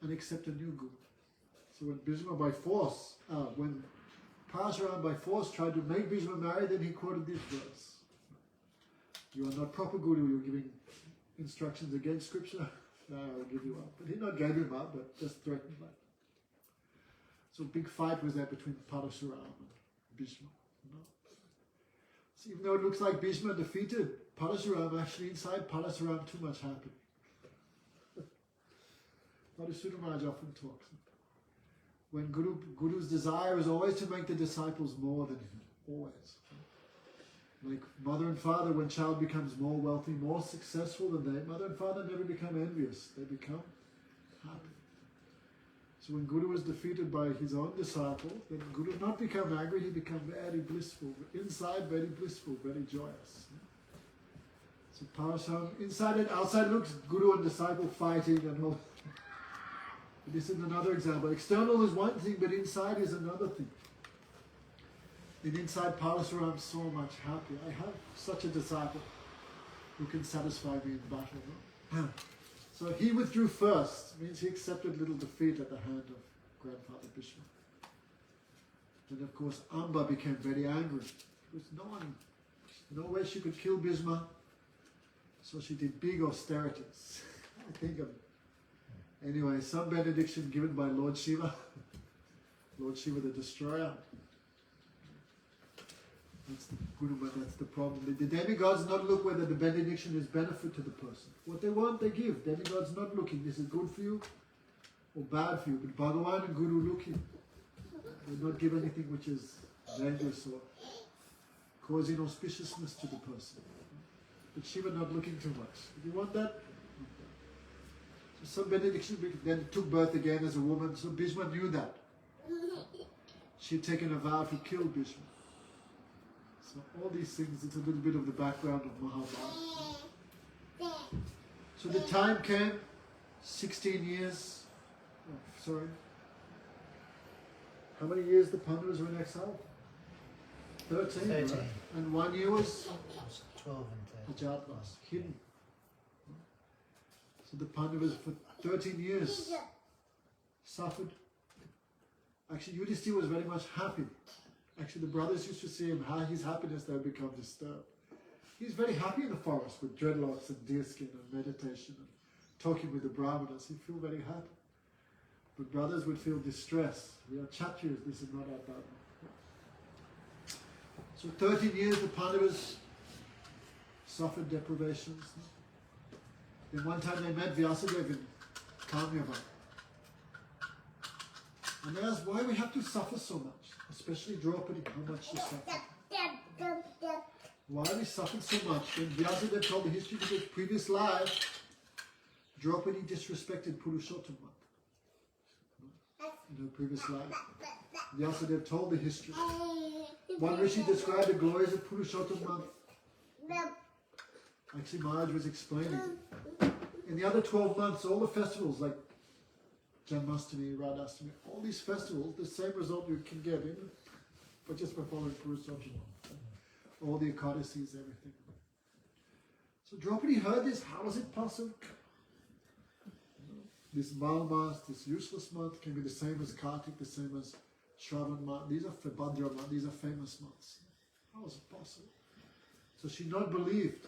and accept a new Guru. So when Bhishma by force, when Parasuram by force tried to make Bhishma marry, then he quoted this verse. You are not proper Guru, you're giving instructions against scripture. No, I'll give you up. But he not gave him up, but just threatened that. So a big fight was there between Parasuram and Bhishma. No? So even though it looks like Bhishma defeated Parasuram, actually inside Parasuram too much happened. Madhusudana Maharaj often talks. When Guru's desire is always to make the disciples more than him. Always. Like mother and father, when child becomes more wealthy, more successful than they, mother and father never become envious. They become happy. So when Guru is defeated by his own disciple, then Guru does not become angry, he becomes very blissful. Inside, very blissful, very joyous. So Parasuram, inside and outside looks Guru and disciple fighting and all. This is another example. External is one thing, but inside is another thing. And inside Parasuram, so much happy. I have such a disciple who can satisfy me in battle. No? So he withdrew first, means he accepted little defeat at the hand of grandfather Bhishma. And of course, Amba became very angry. There was no way she could kill Bhishma. So she did big austerities. I think of, anyway, some benediction given by Lord Shiva. Lord Shiva the destroyer. That's the Guru, that's the problem. The demigods not look whether the benediction is benefit to the person. What they want, they give. Demigods not looking, this is good for you or bad for you. But Bhagavan and Guru looking. They not give anything which is dangerous or causing auspiciousness to the person. But Shiva not looking too much. If you want that, so some benediction then took birth again as a woman. So Bhishma knew that. She had taken a vow to kill Bhishma. So all these things, it's a little bit of the background of Mahabharata. So the time came, 16 years, how many years the Pandavas were in exile? 13. 13. Right? And 1 year was It was 12 and 13. Ajatmas, hidden. So the Pandavas for 13 years suffered. Actually, Yudhishthira was very much happy. Actually, the brothers used to see him, how his happiness there become disturbed. He's very happy in the forest with dreadlocks and deerskin and meditation and talking with the Brahmanas. He'd feel very happy. But brothers would feel distress. We are Kshatriyas, this is not our dharma. So 13 years the Pandavas suffered deprivations. Then one time they met Vyasadeva in Kamyava. And they asked, why we have to suffer so much? Especially Draupadi, how much she suffered. Why we suffered so much? Then Vyasadeva told the history of his previous life, Draupadi disrespected Purushottam. In her previous life. Vyasadeva told the history. One Rishi described the glories of Purushottam. Actually, Maharaj was explaining. In the other 12 months, all the festivals like Janmashtami, Radhastami, all these festivals, the same result you can get in, but just by following Purushottam. All the Ekadasis, everything. So Draupadi heard this, how is it possible? This Malmas, this useless month can be the same as Kartik, the same as Shravan month. These are Bhadra month, these are famous months. How is it possible? So she not believed,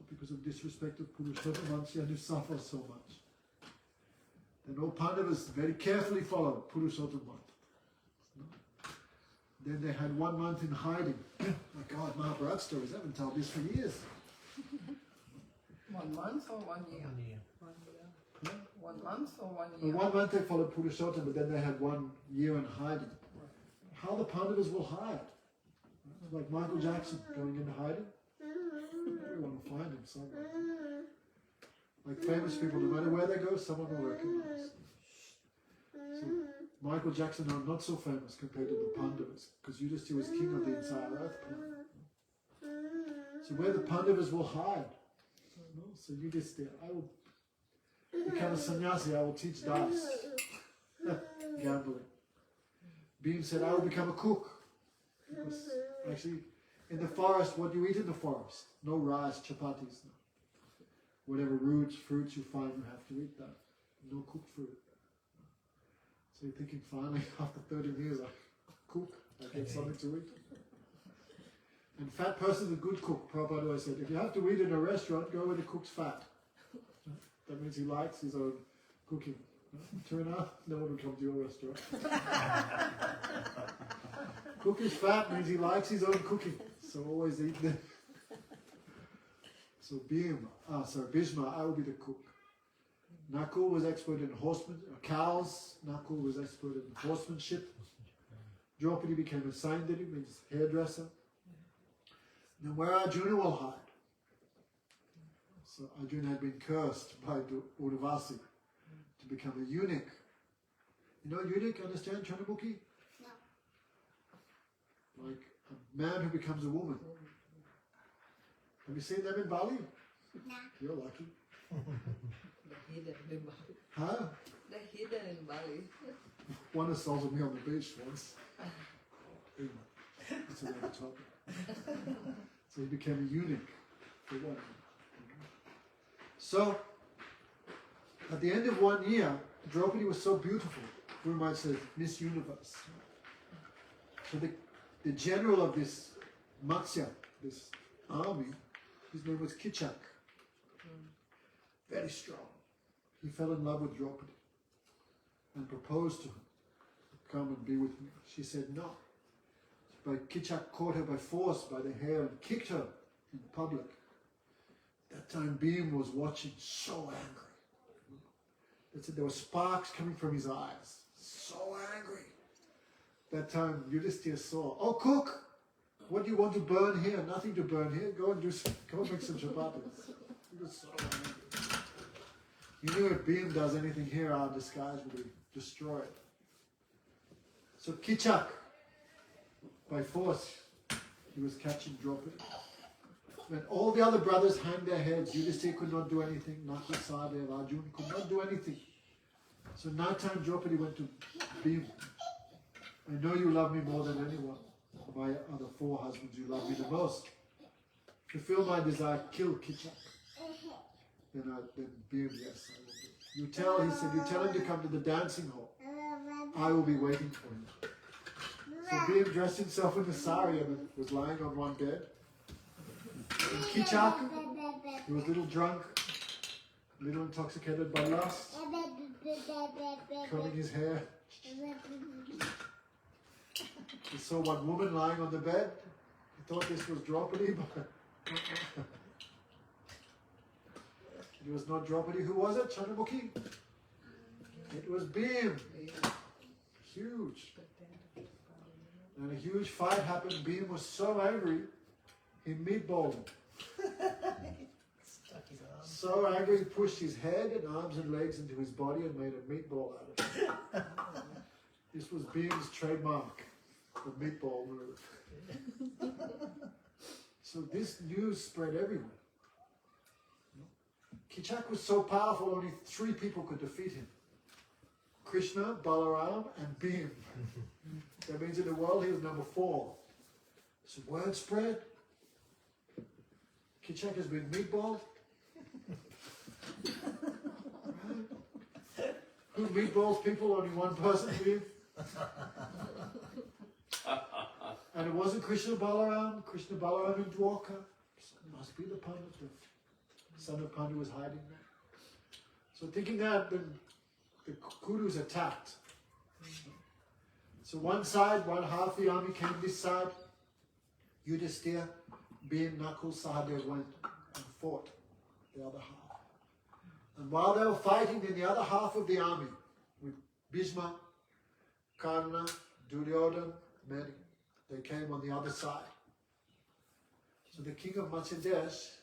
because of disrespect of Purushottam month, she had to suffer so much. Then all Pandavas very carefully followed Purushottam month. Then they had 1 month in hiding. My God, Mahabharata stories, I haven't told this for years. 1 month or 1 year? 1 year. 1 year. 1 month or 1 year? 1 month they followed Purushottam, but then they had 1 year in hiding. How the Pandavas will hide? Like Michael Jackson going into hiding. Everyone will find him somewhere. Like famous people, no matter where they go, someone will recognize. So Michael Jackson are not so famous compared to the Pandavas, because Yudhishthira was king of the entire earth planet. So where the Pandavas will hide. So Yudhishthira, I will become a sannyasi, I will teach dice. Gambling. Bhim said, I will become a cook. Because actually, in the forest, what do you eat in the forest? No rice, chapatis. No. Whatever roots, fruits you find, you have to eat that. No cooked food. So you're thinking, finally, after 30 years, I cook, I get something to eat. And fat person is a good cook. Prabhupada always said, if you have to eat in a restaurant, go where the cook's fat. That means he likes his own cooking. Turn out, no one will come to your restaurant. Cook is fat means he likes his own cooking. So always eat there. So Bhishma, I will be the cook. Nakul was expert in cows. Nakul was expert in horsemanship. Draupadi became a Saindari, means hairdresser. Then where Arjuna will hide? So Arjuna had been cursed by Urvasi to become a eunuch. You know eunuch, understand Chandramukhi? No. Like a man who becomes a woman. Have you seen them in Bali? No. You're lucky. They're hidden in Bali. Huh? They're hidden in Bali. One assaulted me on the beach once. Anyway, that's another topic. So he became a eunuch for 1 year. So, at the end of 1 year, Draupadi was so beautiful. Guru Maharaj says, Miss Universe. So the general of this Matsya, this army, his name was Kichak. Very strong. He fell in love with Draupadi and proposed to her, come and be with me. She said no. But Kichak caught her by force by the hair and kicked her in public. That time Bhim was watching, so angry. They said there were sparks coming from his eyes. So angry. That time Yudhishthira saw, oh cook, what do you want to burn here? Nothing to burn here. Go and make some chapatis. He was so angry. He knew if Bhim does anything here, our disguise will be destroyed. So Kichak, by force, he was catching Draupadi. When all the other brothers hanged their heads, Yudhishthira could not do anything, Nakul, Sahadev, Arjun could not do anything. So night time Draupadi went to Bhim. I know you love me more than anyone. My other 4 husbands, you love me the most. Fulfill my desire, kill Kichak. Then Bhim, yes, I will do. He said, you tell him to come to the dancing hall. I will be waiting for him. So Bhim dressed himself in the sari and was lying on one bed. And Kichak, he was a little drunk, a little intoxicated by lust, curling his hair. He saw one woman lying on the bed. He thought this was Draupadi, but it was not Draupadi. Who was it? Chandramukhi? It was Bhim. Huge. And a huge fight happened. Bhim was so angry, he meatballed him. So angry, he pushed his head and arms and legs into his body and made a meatball out of it. This was Bhim's trademark, the meatball move. So this news spread everywhere. Kichak was so powerful, only 3 people could defeat him. Krishna, Balaram, and Bhim. That means in the world he was number 4. So word spread. Kichak has been meatballed. Right? Who meatballs people? Only one person, Bhim. And it wasn't Krishna Balaram in Dwarka. So it must be the Pandit. The son of Pandu was hiding there. So thinking that, then the Kurus attacked. So one half the army came this side. Yudhishthira, Bhim, Nakul, Sahadev went and fought the other half. And while they were fighting in the other half of the army, with Bhishma, Karna, Duryodhana, many, they came on the other side. So the king of Matsyadesh,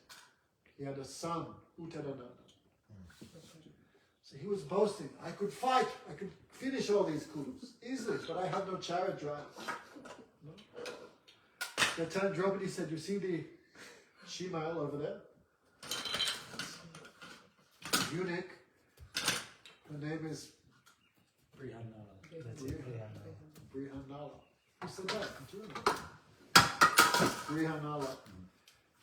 he had a son, Uttarananda. So he was boasting, I could fight, I could finish all these Kurus easily, but I have no chariot drive. No? That time Draupadi said, you see the she-male over there? The eunuch, her name is Brihanala. Who said that? Brihanala.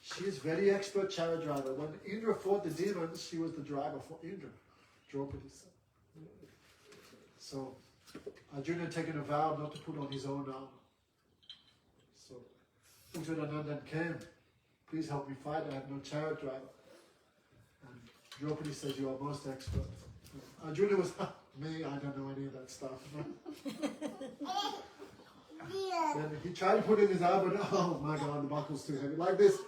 She is very expert chariot driver. When Indra fought the demons, she was the driver for Indra, Draupadi's son. So Arjuna had taken a vow not to put on his own armor. So Uttaranandan came, please help me fight, I have no chariot driver. And Draupadi says, you are most expert. Arjuna was, me, I don't know any of that stuff. Then he tried to put in his arm, but oh my God, the buckle's too heavy. Like this.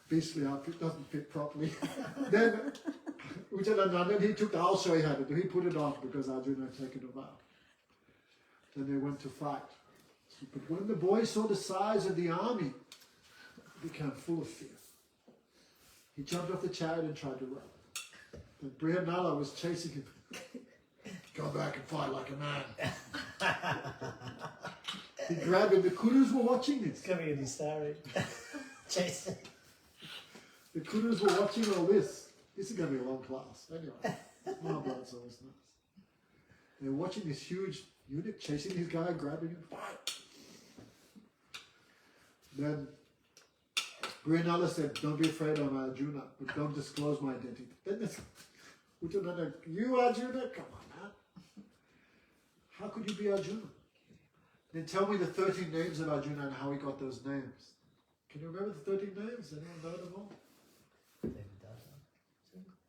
Beastly outfit, doesn't fit properly. Then Uttaranandan, he took the, I'll show you how to do. He put it on because Arjuna had taken a vow. Then they went to fight. But when the boy saw the size of the army, he became full of fear. He jumped off the chariot and tried to run. But Brihanala was chasing him. Go back and fight like a man. He grabbed him. The Kurus were watching this. Coming in his sari. Chasing. The Kurus were watching all this. This is going to be a long class. Anyway, Mahabharata's always nice. They're watching this huge eunuch chasing this guy, grabbing him. Fight! Then Brihanala said, don't be afraid, I'm Arjuna, but don't disclose my identity. Then this Uttarananda, you Arjuna? Come on, man. How could you be Arjuna? Then tell me the 13 names of Arjuna and how he got those names. Can you remember the 13 names? Anyone know them all?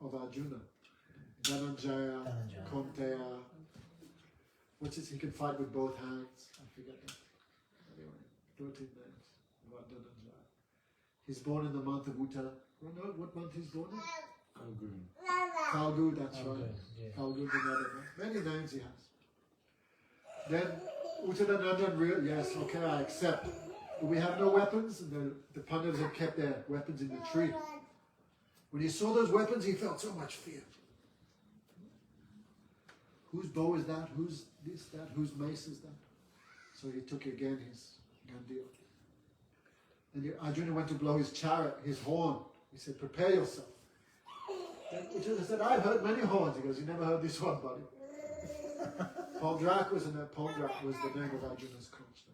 Of Arjuna. Dhananjaya, Konteya. What's this? He can fight with both hands. I forget that. Anyway, 13 names about Dhananjaya. He's born in the month of Uttara. You know what month he's born in? Falgu, that's right. Falgu, another month. Many names he has. Then Uttaranandan, yes, okay, I accept. But we have no weapons, and the Pandavas have kept their weapons in the tree. When he saw those weapons, he felt so much fear. Whose bow is that? Whose this, that? Whose mace is that? So he took again his Gandhir. Then Arjuna went to blow his chariot, his horn. He said, prepare yourself. Then Uttara said, I've heard many horns. He goes, you never heard this one, buddy. Pondrak was the name of Arjuna's conch.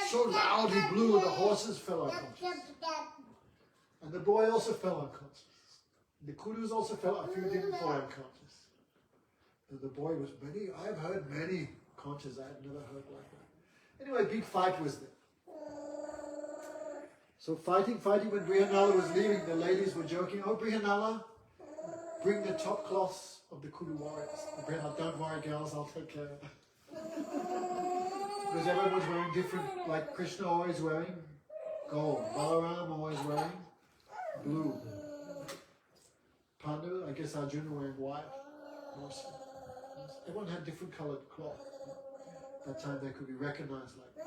So loud he blew, the horses fell unconscious. And the boy also fell unconscious. The Kudus also fell, a few didn't fall unconscious. And the boy was I've heard many conches, I had never heard like that. Anyway, big fight was there. So fighting, when Brihanala was leaving, the ladies were joking, oh Brihanala, bring the top cloths of the Kudu warriors. Brihanala, don't worry girls, I'll take care of it. Because everyone was wearing different, like Krishna always wearing gold, Balaram always wearing blue. Pandu, I guess Arjuna wearing white. Mostly. Everyone had different coloured cloth. That time they could be recognized like that.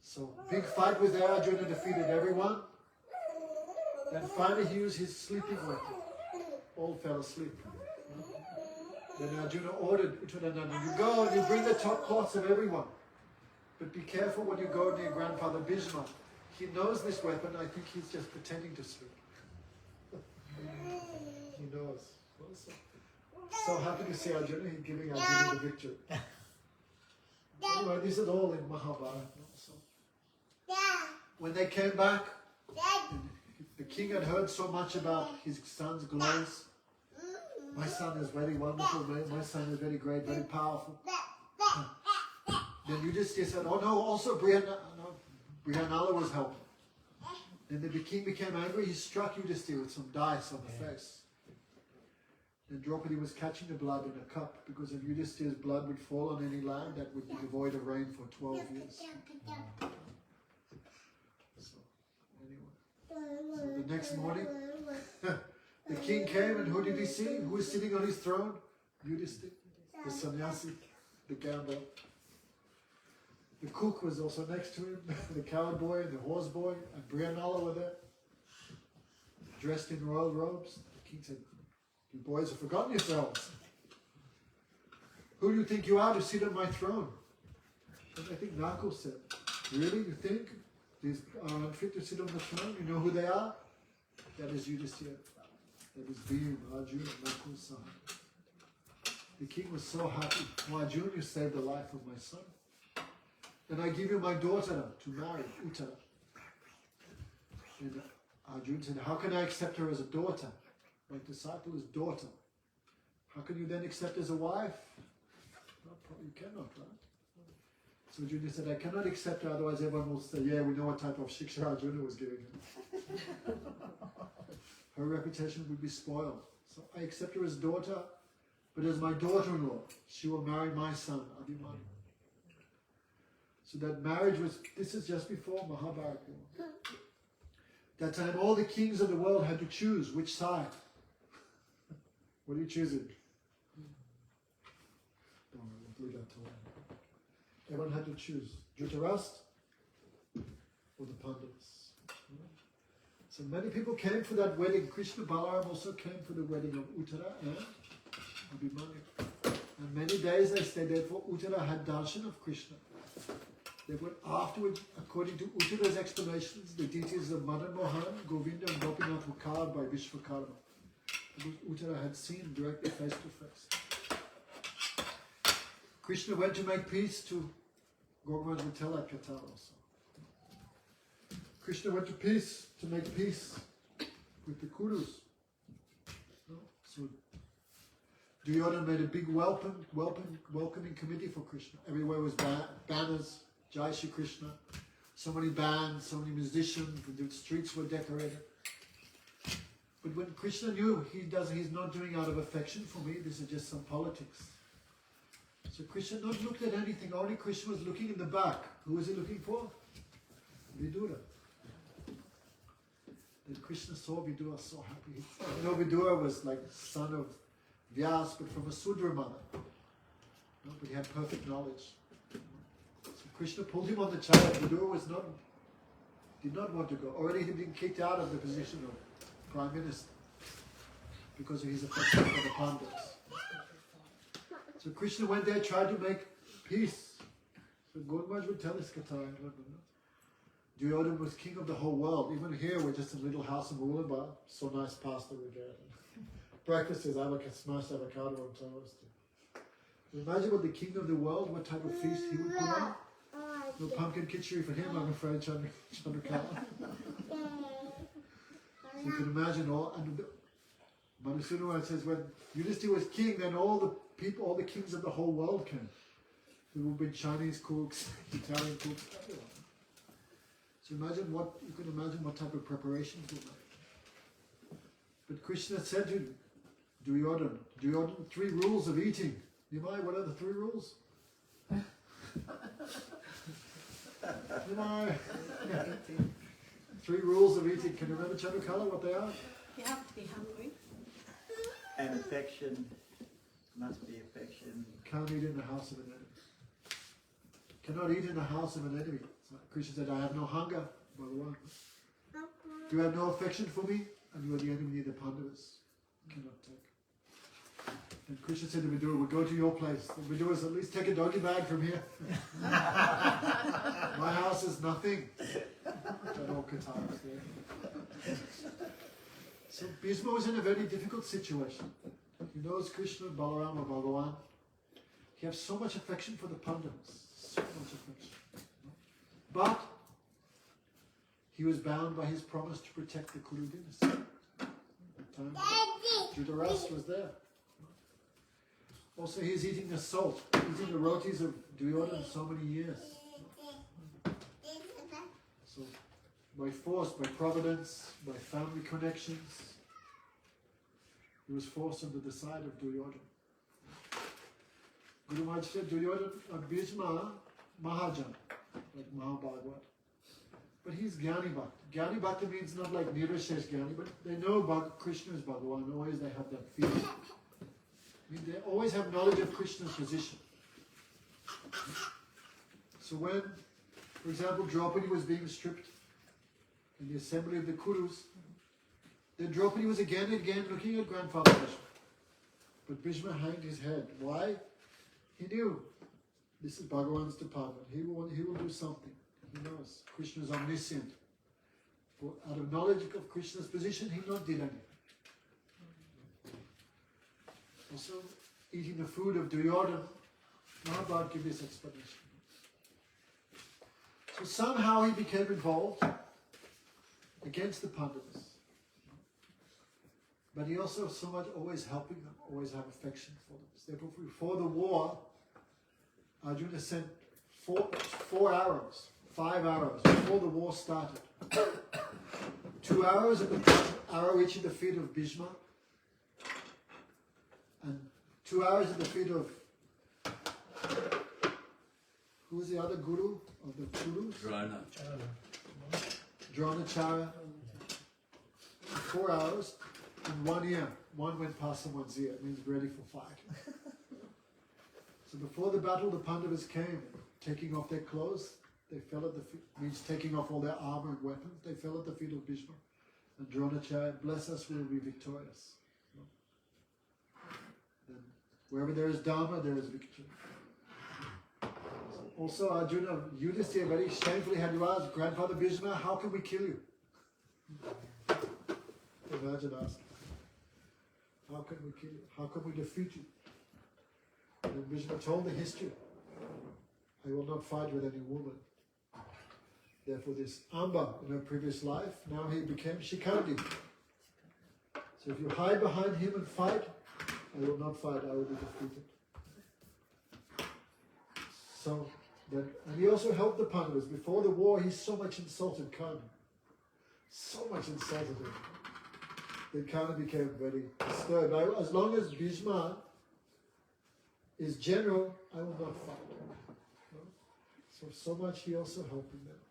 So, big fight was there. Arjuna defeated everyone. Then finally he used his sleeping weapon. All fell asleep. Then Arjuna ordered Uttarananda, you go and you bring the top cloths of everyone. But be careful when you go near grandfather Bhishma. He knows this weapon. I think he's just pretending to sleep. He knows. So happy to see Arjuna. He's giving Arjuna the victory. Anyway, this is all in Mahabharata. So, when they came back, the king had heard so much about his son's glories. My son is very wonderful, my son is very great, very powerful. Then Yudhishthira said, oh no, also Brihanala was helping. Then the king became angry, he struck Yudhishthira with some dice on the face. Then Draupadi was catching the blood in a cup, because if Yudhishthira's blood would fall on any land, that would be devoid of rain for 12 years. So, anyway. So the next morning, the king came, and who did he see? Who was sitting on his throne? Yudhishthira, the sannyasi, the gambler. The cook was also next to him, the coward boy and the horse boy, and Brihanala were there, dressed in royal robes. The king said, you boys have forgotten yourselves. Who do you think you are to sit on my throne? And I think Nakul said, really, you think these are unfit to sit on the throne? You know who they are? That is Yudhishthira. That is Bhim, Arjuna, Nakul's son. The king was so happy. Oh, Arjuna, you saved the life of my son. And I give you my daughter to marry, Uttara. And Arjuna said, how can I accept her as a daughter? My disciple is daughter. How can you then accept as a wife? Well, probably you cannot, right? So Arjuna said, I cannot accept her, otherwise everyone will say, yeah, we know what type of shiksha Arjuna was giving him. Her reputation would be spoiled. So I accept her as daughter, but as my daughter-in-law, she will marry my son, Abhimanyu. So that marriage was, this is just before Mahabharata. That time all the kings of the world had to choose which side. What are you choosing? Don't worry, we'll leave that till then. Everyone had to choose Dhritarashtra or the Pandavas. So many people came for that wedding. Krishna Balaram also came for the wedding of Uttara and Abhimanyu. And many days they stayed there, for Uttara had darshan of Krishna. They went afterwards, according to Uttara's explanations, the deities of Madan Mohan, Govinda and Gopinath were carved by Vishwakarma. Because Uttara had seen directly face to face. Krishna went to make peace to Gopinath will tell that Katha also. Krishna went to make peace with the Kudus. So Duryodhana made a big welcoming committee for Krishna. Everywhere was banners, Jai Shri Krishna. So many bands, so many musicians, the streets were decorated. But when Krishna knew he's not doing out of affection for me, this is just some politics. So Krishna not looked at anything, only Krishna was looking in the back. Who was he looking for? Vidura. Then Krishna saw Vidura so happy. You know, Vidura was like son of Vyas, but from a Sudra mother. No, but he had perfect knowledge. So Krishna pulled him on the chariot. Vidura did not want to go. Already he'd been kicked out of the position of Prime Minister because of his affection for the Pandavas. So Krishna went there, tried to make peace. So Gurmaj would tell this katha. Duryodhana was king of the whole world. Even here, we're just in a little house in Ulaanbaatar. So nice pasta we get. Breakfast is smashed avocado on toast. Imagine what the king of the world, what type of feast he would put on. No pumpkin kitchery for him, I'm afraid, Chandrakala. So you can imagine all. And Madhusudana says when Yudhishthira was king, then all the kings of the whole world came. There would be Chinese cooks, Italian cooks, everyone. So you can imagine what type of preparations were made. But Krishna said to Duryodhana, 3 rules of eating. Nimai, what are the 3 rules? Nimai. 3 rules of eating. Can you remember, Chandrakala, what they are? You have to be hungry. And affection, must be affection. Can't eat in the house of an enemy. Cannot eat in the house of an enemy. So Krishna said, I have no hunger, Bhagavan. Do you have no affection for me? And you are the enemy of the Pandavas. Cannot take. And Krishna said to Vidura, we'll go to your place. And Vidura said, at least take a doggy bag from here. My house is nothing. So Bhishma was in a very difficult situation. He knows Krishna, Balaram, or Bhagavan. He has so much affection for the Pandavas. So much affection. But he was bound by his promise to protect the Kuru dynasty. At the time, Dhritarashtra was there. Also, he's eating the salt. He's eating the rotis of Duryodhana so many years. So, by force, by providence, by family connections, he was forced onto the side of Duryodhana. Guru Maharaj said, Duryodhana, Bhishma, Mahajan, like Mahabhagavad. But he's Gyani Bhakta. Gyani Bhakta means not like Nirashesh Gyani, but they know Krishna is Bhagavan. Always they have that feeling. I mean, they always have knowledge of Krishna's position. So when, for example, Draupadi was being stripped in the assembly of the Kurus, then Draupadi was again and again looking at grandfather Bhishma. But Bhishma hanged his head. Why? He knew this is Bhagavan's department. He will do something. He knows. Krishna is omniscient. But out of knowledge of Krishna's position, he not did anything. Also, eating the food of Duryodhana, Mahabharata gives this explanation. So somehow he became involved against the Pandavas. But he also so much always helping them, always have affection for them. Therefore, before the war, Arjuna sent 4 arrows, 5 arrows before the war started. 2 arrows at the arrow each at the feet of Bhishma, and 2 arrows at the feet of who was the other guru of the Kurus? Drona. Dronacharya. 4 arrows in 1 ear. One went past someone's ear. It means ready for fight. So before the battle, the Pandavas came, taking off their clothes. They fell at the feet, means taking off all their armor and weapons. They fell at the feet of Bhishma. And Dronacharya, bless us, we will be victorious. Then, wherever there is Dharma, there is victory. Also, Arjuna, Yudhishthira very shamefully had to ask grandfather Bhishma, how can we kill you? Imagine asking. How can we kill you? How can we defeat you? And Bhishma told the history. I will not fight with any woman. Therefore this Amba in her previous life, now he became Shikandi. So if you hide behind him and fight, I will not fight, I will be defeated. So, and he also helped the Pandavas. Before the war, he so much insulted Karna. So much insulted him. Then Karna became very disturbed. As long as Bhishma is general, I will not fight. So much he also helped him there.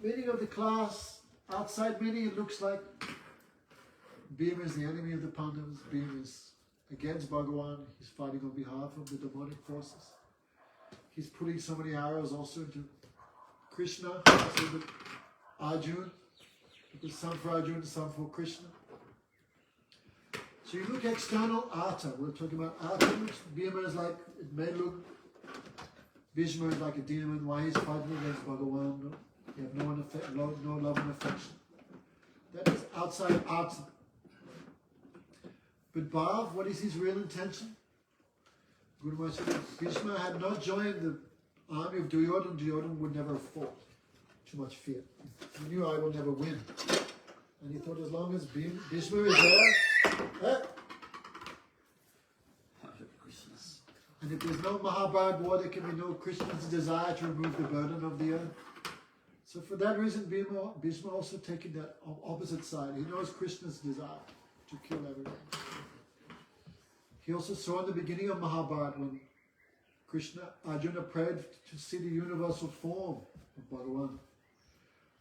Meaning of the class, outside meaning, it looks like Bhima is the enemy of the Pandavas. Bhima is against Bhagavan. He's fighting on behalf of the demonic forces. He's putting so many arrows also into Krishna, so that Arjuna, because some for Arjuna, some for Krishna. So you look external, Artha. We're talking about Artha, which Bhima is like, it may look, Bhishma is like a demon. Why he's fighting against Bhagavan? No? You have no love and affection. That is outside Artha. But Bhav, what is his real intention? Guru Maharaj said if Bhishma had not joined the army of Duryodhana, Duryodhana would never have fought. Too much fear. He knew I will never win. And he thought as long as Bhishma is there, and if there's no Mahabharata war, there can be no Krishna's desire to remove the burden of the earth. So for that reason, Bhishma also taking that opposite side. He knows Krishna's desire to kill everyone. He also saw in the beginning of Mahabharata when Arjuna prayed to see the universal form of Bhagavan.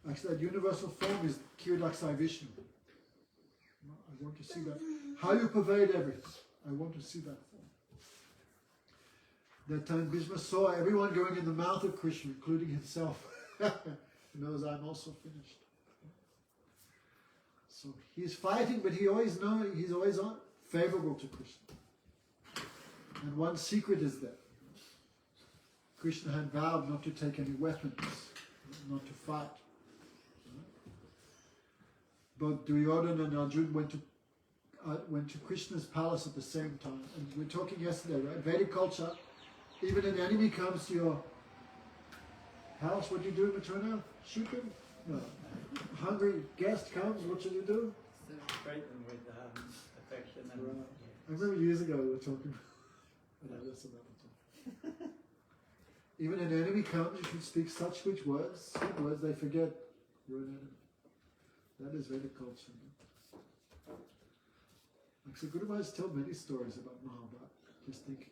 Actually, that universal form is Kirdaksai Vishnu. I want to see that. How you pervade everything. I want to see that form. That time Bhishma saw everyone going in the mouth of Krishna, including himself. He knows I'm also finished. So he's fighting, but he's always favorable to Krishna. And one secret is that Krishna had vowed not to take any weapons, not to fight. Both Duryodhana and Arjuna went to Krishna's palace at the same time. And we were talking yesterday, right? Vedic culture, even an enemy comes to your house, what do you do, Matrona? Shoot him? No. A hungry guest comes, what should you do? Treat them with affection and... Right. I remember years ago we were talking, no, that's another time. Even an enemy comes, you should speak such sweet words, they forget you're an enemy. That is Vedic culture. Actually, Guru Maharaj told many stories about Mahabharata. Just think,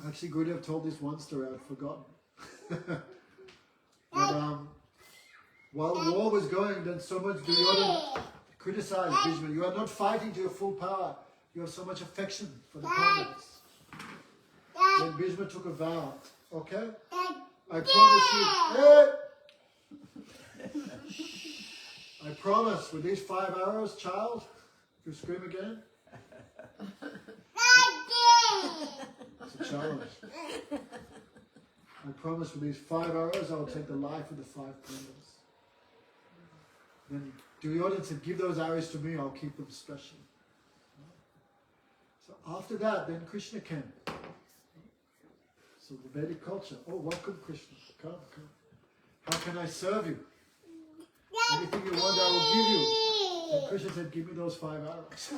Actually, Gurudev told this one story, I've forgotten. But while the war was going, then so much Duryodhana criticized Bhishma. You are not fighting to your full power. You have so much affection for the Pandavas. Then Bhishma took a vow. Okay? I promise you. I promise with these 5 arrows, child, if you scream again. It's a challenge. I promise with these 5 arrows, I will take the life of the 5 Pandavas. Then Duryodhana said, give those arrows to me, I'll keep them special. So after that, then Krishna came. So the Vedic culture, oh, welcome Krishna, come. How can I serve you? Anything you want, I will give you. And Krishna said, give me those 5 arrows.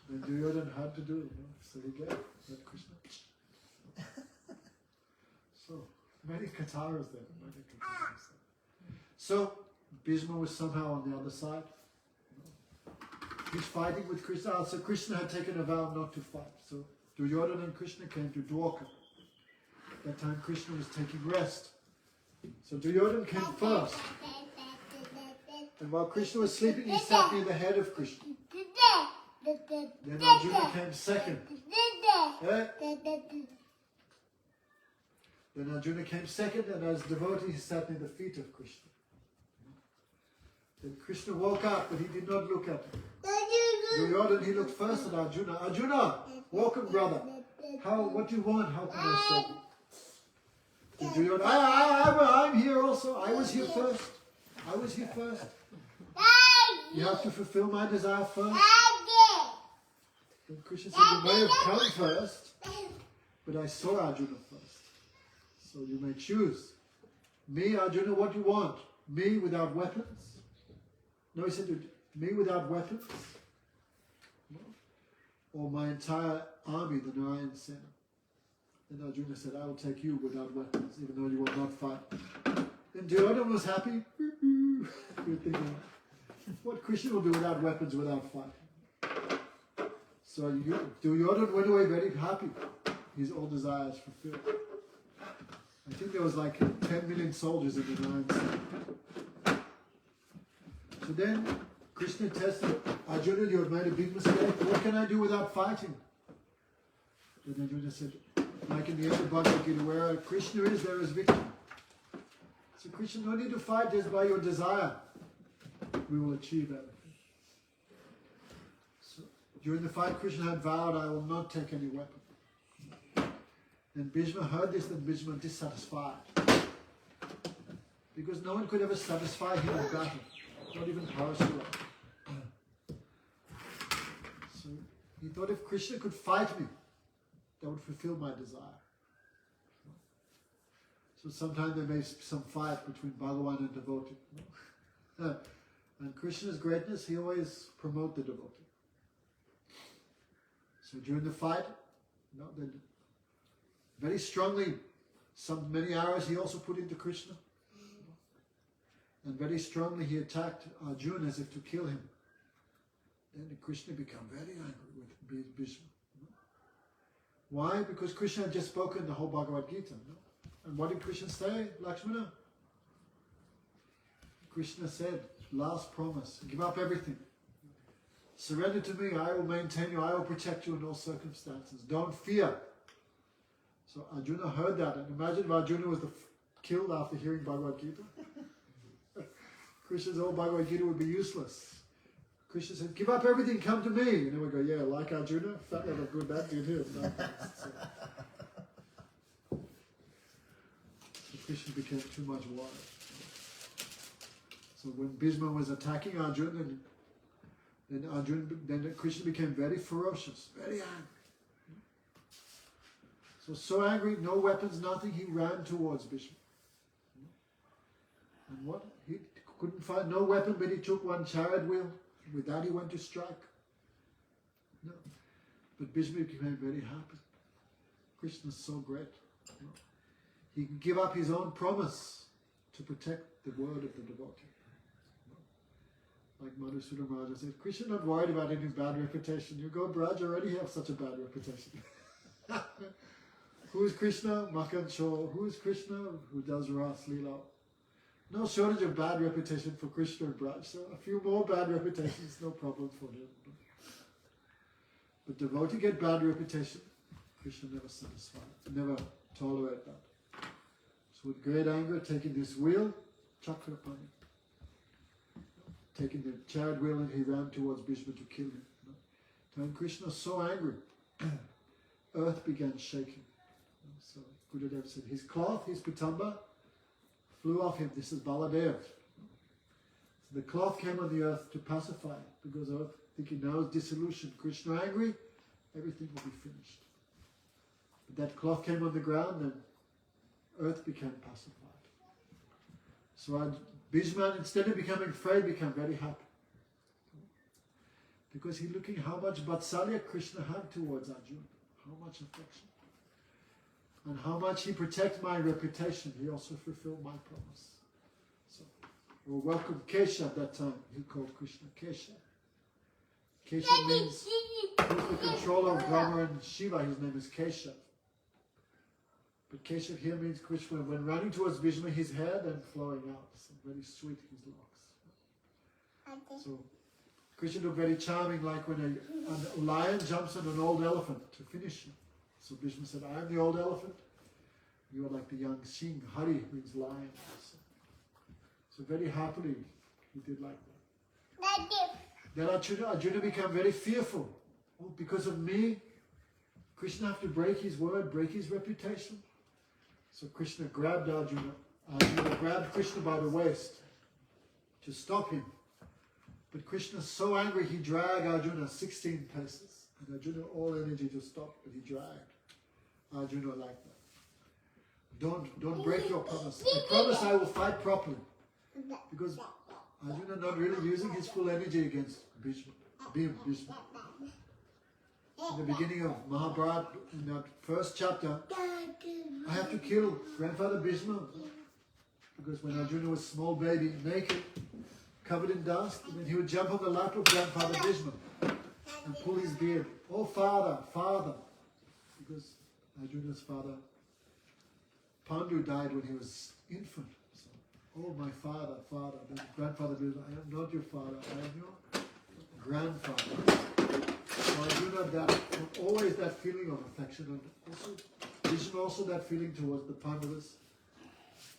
Then Duryodhana had to do it, so he gave that Krishna. So, many kataras there. So, Bhishma was somehow on the other side. He's fighting with Krishna. So Krishna had taken a vow not to fight. So Duryodhana and Krishna came to Dwarka. That time Krishna was taking rest. So Duryodhana came first. And while Krishna was sleeping, he sat near the head of Krishna. Then Arjuna came second. Then Arjuna came second, and as devotee, he sat near the feet of Krishna. Then Krishna woke up, but he did not look at him. Duryodhana, he looked first at Arjuna. Arjuna, welcome, brother. What do you want? How can I serve you? Then Duryodhana, I'm here also. I was here first. You have to fulfill my desire first. Then Krishna said, you may have come first, but I saw Arjuna first. So you may choose. Me, Arjuna, what do you want? me without weapons? No, he said, me without weapons? Or my entire army, the Narayan Sena? And Arjuna said, I will take you without weapons, even though you will not fight. And Duryodhana was happy. You're thinking, what Krishna will do without weapons, without fighting? So Duryodhana went away very happy. His all desires fulfilled. I think there was like 10 million soldiers in the Narayan Sena. So then Krishna tested Arjuna, you have made a big mistake. What can I do without fighting? And Arjuna said, like in the end of Bhagavad Gita, where Krishna is, there is victory. So Krishna, no need to fight, just by your desire, we will achieve everything. So during the fight, Krishna had vowed, I will not take any weapon. And Bhishma heard this, and Bhishma dissatisfied. Because no one could ever satisfy him in battle, not even Parashura. So he thought, if Krishna could fight me, that would fulfill my desire. So sometimes there may be some fight between Bhagavan and devotee. And Krishna's greatness, he always promote the devotee. So during the fight, then very strongly, many arrows he also put into Krishna. And very strongly he attacked Arjuna as if to kill him. Then Krishna became very angry with Bhishma. Why? Because Krishna had just spoken the whole Bhagavad Gita. And what did Krishna say, Lakshmana? Krishna said, last promise, give up everything. Surrender to me, I will maintain you, I will protect you in all circumstances. Don't fear. So Arjuna heard that, and imagine if Arjuna was killed after hearing Bhagavad Gita. Krishna's whole Bhagavad Gita would be useless. Krishna said, give up everything, come to me. And then we go, yeah, like Arjuna, fat like a good that did him. So Krishna became too much water. So when Bhishma was attacking Arjuna, then Krishna became very ferocious, very angry. So angry, no weapons, nothing, he ran towards Bhishma. And what? He couldn't find no weapon, but he took one chariot wheel. With that he went to strike. No. But Bhishma became very happy. Krishna is so great. He can give up his own promise to protect the word of the devotee. Like Madhusudana Raja said, Krishna not worried about any bad reputation. You go, Braj, already have such a bad reputation. Who is Krishna? Makan Chor. Who is Krishna? Who does Ras Leela. No shortage of bad reputation for Krishna and Braj. So a few more bad reputations, no problem for him. But devotee get bad reputation, Krishna never satisfied, never tolerate that. So with great anger, taking this wheel, Chakrapani, taking the chariot wheel, and he ran towards Bhishma to kill him. And Krishna was so angry, earth began shaking. So Gurudev said, his cloth, his pitamba, flew off him. This is Baladev. So the cloth came on the earth to pacify it, because earth thinking now is dissolution. Krishna angry, everything will be finished. But that cloth came on the ground, and earth became pacified. So Bhishma, instead of becoming afraid, became very happy. Because he's looking how much Vatsalya Krishna had towards Arjuna, how much affection. And how much he protects my reputation, he also fulfilled my promise. So, we welcome Kesha at that time. He called Krishna Kesha. Kesha means he's the controller of Brahma and Shiva. His name is Kesha. But Kesha here means Krishna. When running towards Bhishma, his hair then flowing out. So very sweet, his locks. So Krishna looked very charming, like when a lion jumps on an old elephant to finish him. So Bhishma said, I am the old elephant. You are like the young Singh. Hari means lion. So very happily he did like that. Then Arjuna became very fearful. Oh, because of me, Krishna have to break his word, break his reputation. So Krishna grabbed Arjuna. Arjuna grabbed Krishna by the waist to stop him. But Krishna is so angry, he dragged Arjuna 16 paces. And Arjuna, all energy to stop, but he dragged Arjuna like that. Don't break your promise. I promise I will fight properly. Because Arjuna not really using his full energy against Bhishma. Bhishma. In the beginning of Mahabharata, in that first chapter, I have to kill grandfather Bhishma. Because when Arjuna was a small baby, naked, covered in dust, and then he would jump on the lap of grandfather Bhishma and pull his beard. Oh, father, father. Because Arjuna's father, Pandu, died when he was infant. So, oh, my father, father. Then grandfather Bhishma, I am not your father, I am your grandfather. So Arjuna, that always that feeling of affection, and also Bhishma also that feeling towards the Pandavas.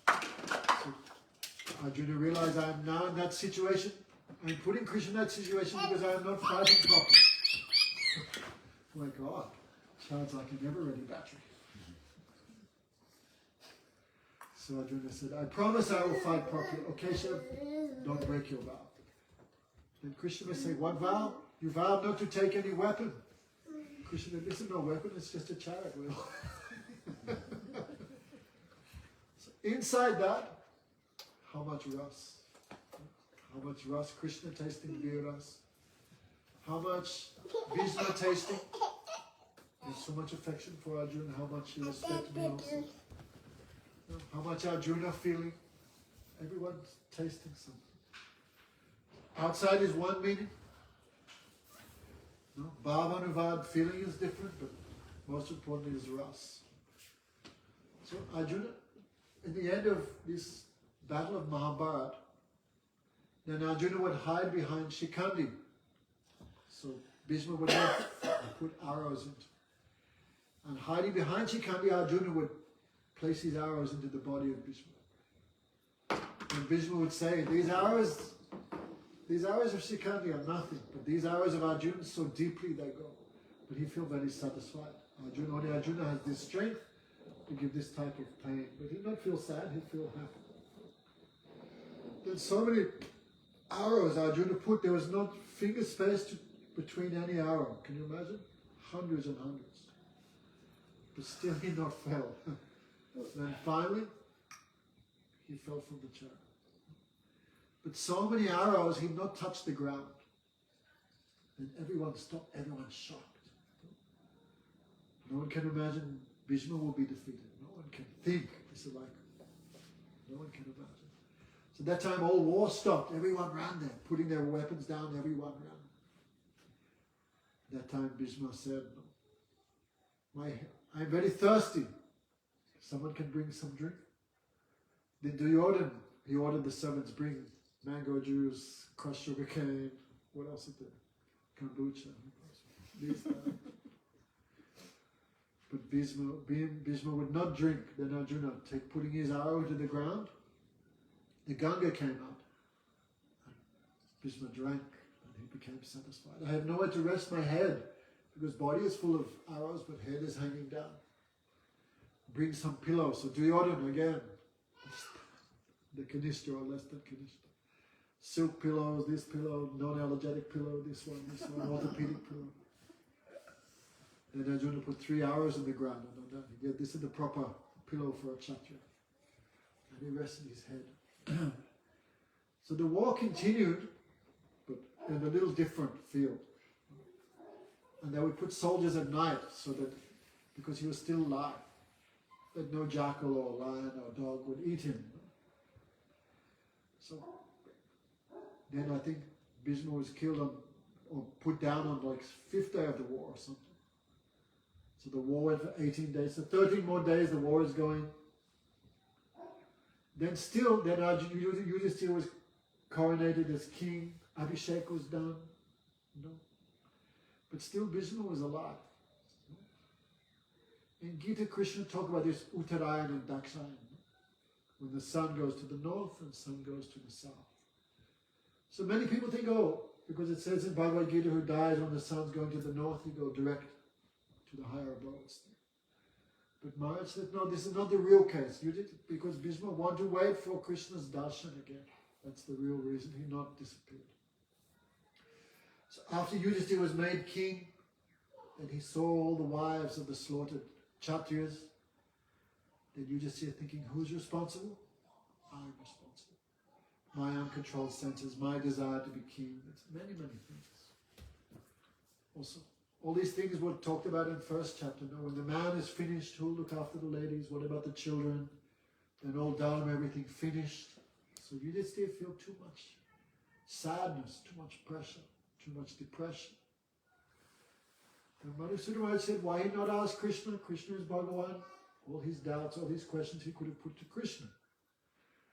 So Arjuna realized I am now in that situation. I'm putting Krishna in that situation because I am not fighting properly. Oh my God, sounds like a never-ready battery. So Arjuna said, I promise I will fight properly. Okay, Keshav, don't break your vow. Then Krishna may say, what vow? You vowed not to take any weapon. Krishna said, this is no weapon, it's just a chariot wheel. So inside that, how much rus? How much rus Krishna tasting beer rus? How much Bhishma tasting? There's so much affection for Arjuna, how much he respects me also. How much Arjuna feeling? Everyone's tasting something. Outside is one meaning. No? Bhavanuvad, feeling is different, but most importantly is ras. So Arjuna, in the end of this battle of Mahabharata, then Arjuna would hide behind Shikandi. So Bhishma would not put arrows into. And hiding behind Shikandi, Arjuna would place his arrows into the body of Bhishma. And Bhishma would say, these arrows of Shikandi are nothing, but these arrows of Arjuna, so deeply they go. But he feels very satisfied. Only Arjuna has this strength to give this type of pain. But he'd not feel sad, he'd feel happy. There's so many arrows Arjuna put, there was not finger space between any arrow. Can you imagine? Hundreds and hundreds. But still he not fell. Then finally, he fell from the chariot. But so many arrows, he'd not touched the ground. And everyone stopped, everyone's shocked. No one can imagine Bhishma will be defeated. No one can think this is like, no one can imagine. So that time all war stopped, everyone ran there, putting their weapons down, everyone ran. That time Bhishma said, I'm very thirsty. Someone can bring some drink. Then Duryodhana, he ordered the servants bring mango juice, crushed sugar cane, what else is there? Kombucha. But Bhishma would not drink. Then Arjuna, putting his arrow to the ground, the Ganga came out. And Bhishma drank and he became satisfied. I have nowhere to rest my head because body is full of arrows but head is hanging down. Bring some pillows. So Duryodhana again, the Kanishta or less than Kanishta. Silk pillows, this pillow, non-allergenic pillow, this one, orthopedic pillow. Then Arjuna put 3 arrows in the ground. And he said, this is the proper pillow for a Kshatriya. And he rested his head. So the war continued, but in a little different field. And they would put soldiers at night so that, because he was still alive, that no jackal or lion or dog would eat him. So then I think Bhishma was killed on, or put down on like 5th day of the war or something. So the war went for 18 days. So 13 more days the war is going. Then Arjuna Yudhishthira was coronated as king. Abhishek was done. No. But still Bhishma was alive. In Gita, Krishna talk about this Uttarayan and Dakshayan. When the sun goes to the north and sun goes to the south. So many people think, because it says in Bhagavad Gita, who dies when the sun's going to the north, he go direct to the higher abodes. But Maharaj said, no, this is not the real case. Because Bhishma wanted to wait for Krishna's darshan again. That's the real reason he not disappeared. So after Yudhishthira was made king, and he saw all the wives of the slaughtered Kshatriyas, then Yudhishthira thinking, who's responsible? I'm responsible. my uncontrolled senses, my desire to be king. It's many, many things. Also, all these things were talked about in first chapter. Now, when the man is finished, who'll look after the ladies? What about the children? Then all dharma, everything finished. So you just feel too much sadness, too much pressure, too much depression. And Madhusudana Maharaj said, why he not ask Krishna? Krishna is Bhagavan. All his doubts, all his questions he could have put to Krishna.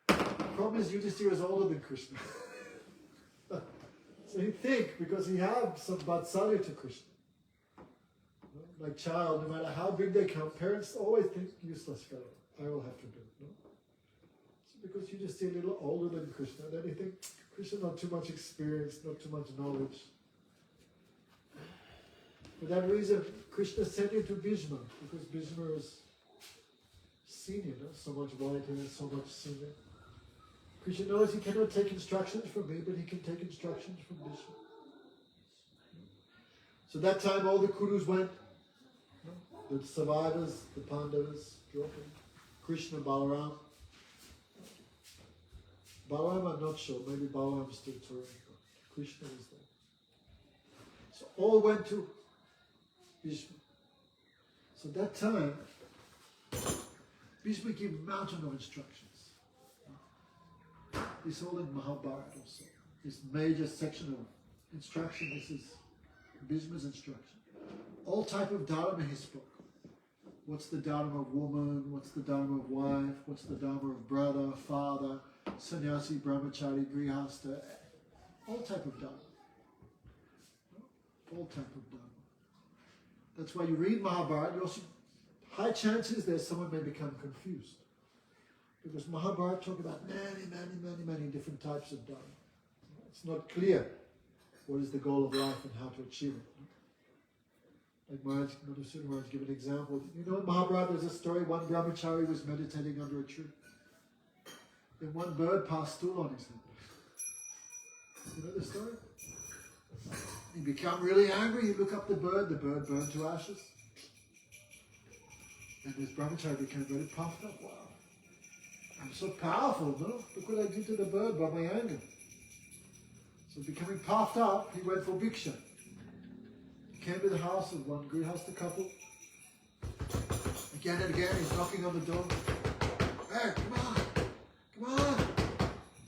The problem is Yudhishthira is older than Krishna. So he think, because he has some vatsalya to Krishna. Like child, no matter how big they come, parents always think, useless fellow, I will have to do it. No? So because you just see a little older than Krishna, then you think, Krishna not too much experience, not too much knowledge. For that reason, Krishna sent you to Bhishma, because Bhishma is senior, no? So much white hair, so much senior. Krishna knows he cannot take instructions from me, but he can take instructions from Bhishma. So that time all the Kurus went, the survivors, the Pandavas, Draupadi, Krishna, Balaram. Balaram I'm not sure, maybe Balaram is still touring, but Krishna was there. So all went to Bhishma. So that time, Bhishma gave a mountain of instructions. This all in Mahabharata also. This major section of instruction, this is Bhishma's instruction. All type of dharma he spoke. What's the dharma of woman? What's the dharma of wife? What's the dharma of brother, father, sannyasi, brahmachari, grihasta? All type of dharma. All type of dharma. That's why you read Mahabharata, you also, high chances that someone may become confused. Because Mahabharata talks about many different types of dharma. It's not clear what is the goal of life and how to achieve it. Like Madhusudana Maharaj give an example. You know in Mahabharata there's a story, one brahmachari was meditating under a tree. Then one bird passed stool on his head. You know the story? He become really angry, he look up the bird burned to ashes. And this brahmachari became very puffed up. Wow, I'm so powerful, no? Look what I did to the bird by my anger. So becoming puffed up, he went for bhiksha. He came to the house of one grihasta couple. Again and again, he's knocking on the door. Hey, come on.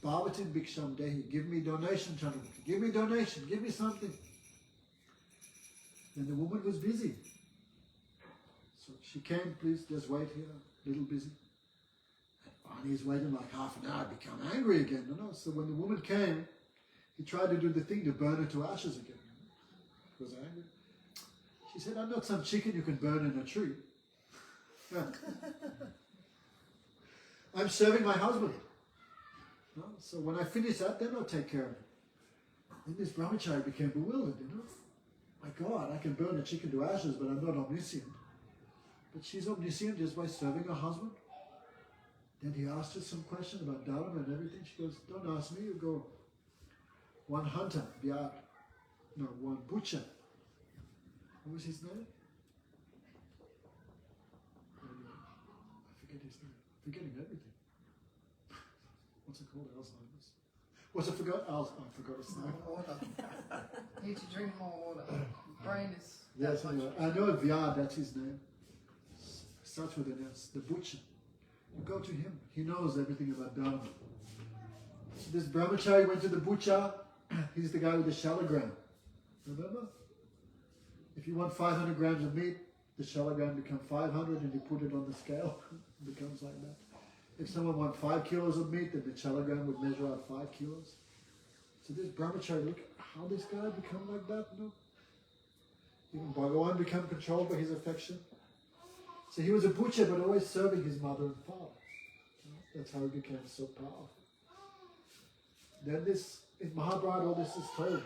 Bhavatin bhiksham dehi. Give me donation, Chandramukhi. Give me donation. Give me something. Then the woman was busy. So she came, please, just wait here. A little busy. And he's waiting like half an hour, become angry again. No. So when the woman came, he tried to do the thing to burn her to ashes again. He was angry. She said, I'm not some chicken you can burn in a tree. I'm serving my husband. No? So when I finish that, then I'll take care of it. Then this brahmachari became bewildered, My God, I can burn a chicken to ashes, but I'm not omniscient. But she's omniscient just by serving her husband. Then he asked her some question about dharma and everything. She goes, don't ask me, you go. One hunter, one butcher. What was his name? I forget his name. I'm forgetting everything. What's it called? Alzheimer's. What's it forgot? I forgot his name. More water. Need to drink more water. Brain is... Yes, I know Vyad, that's his name. Starts with an S. The butcher. You go to him. He knows everything about dharma. So this brahmachari went to the butcher. He's the guy with the shalagram. Remember? If you want 500 grams of meat, the shalagram becomes 500 and you put it on the scale. It becomes like that. If someone wants 5 kilos of meat, then the shalagram would measure out 5 kilos. So this brahmachari, look how this guy become like that, Even Bhagavan become controlled by his affection. So he was a butcher, but always serving his mother and father. That's how he became so powerful. Then in Mahabharata, all this is told.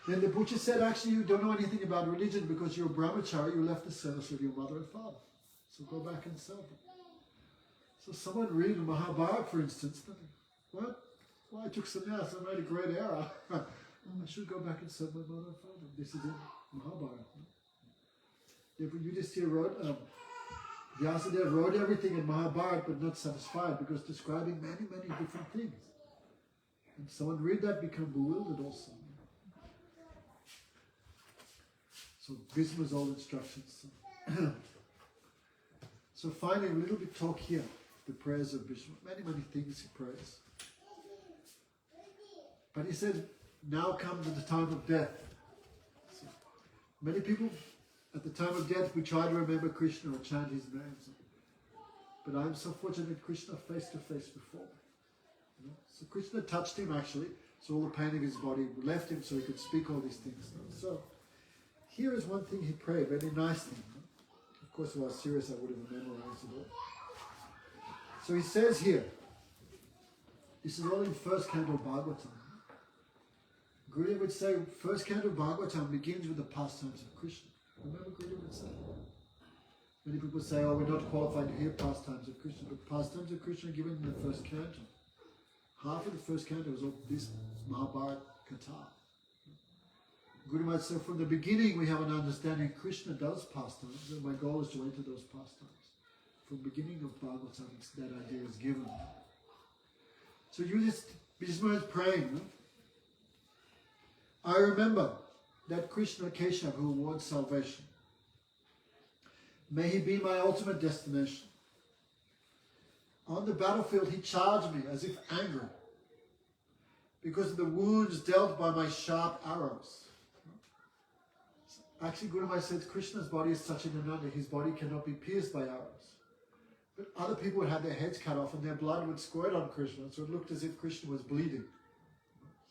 Then the butcher said, actually, you don't know anything about religion because you're a brahmachari, you left the service of your mother and father. So go back and serve them. So someone read Mahabharata, for instance, what? Well, I took sannyas, I made a great error. I should go back and serve my mother and father. This is in Mahabharata. Yudhishthira wrote, Vyasadeva wrote everything in Mahabharata but not satisfied because describing many different things. And someone read that, become bewildered also. So Bhishma's old instructions. So finally, a little bit talk here, the prayers of Bhishma. Many things he prays. But he said, now comes the time of death. So many people, at the time of death, we try to remember Krishna or chant his names. But I'm so fortunate that Krishna face to face before me. You know? So Krishna touched him actually, so all the pain of his body left him so he could speak all these things. So here is one thing he prayed, very nice thing. Of course, if I was serious, I would have memorized it all. So he says here, this is all in first canto of Bhagavatam. Gurudev would say, first canto of Bhagavatam begins with the pastimes of Krishna. Remember Gurudev would say? Many people say, oh, we're not qualified to hear pastimes of Krishna, but pastimes of Krishna are given in the first canto. Half of the first canto is all this Mahabharata Katha. Guru Maharaj said, from the beginning we have an understanding Krishna does pastimes, and my goal is to enter those pastimes. From the beginning of Bhagavatam, that idea is given. So you just, Bhishma is praying. No? I remember that Krishna Keshav who awards salvation. May he be my ultimate destination. On the battlefield he charged me as if angry because of the wounds dealt by my sharp arrows. Actually, Guru Maharaj says Krishna's body is such an ananda, his body cannot be pierced by arrows. But other people would have their heads cut off and their blood would squirt on Krishna, so it looked as if Krishna was bleeding.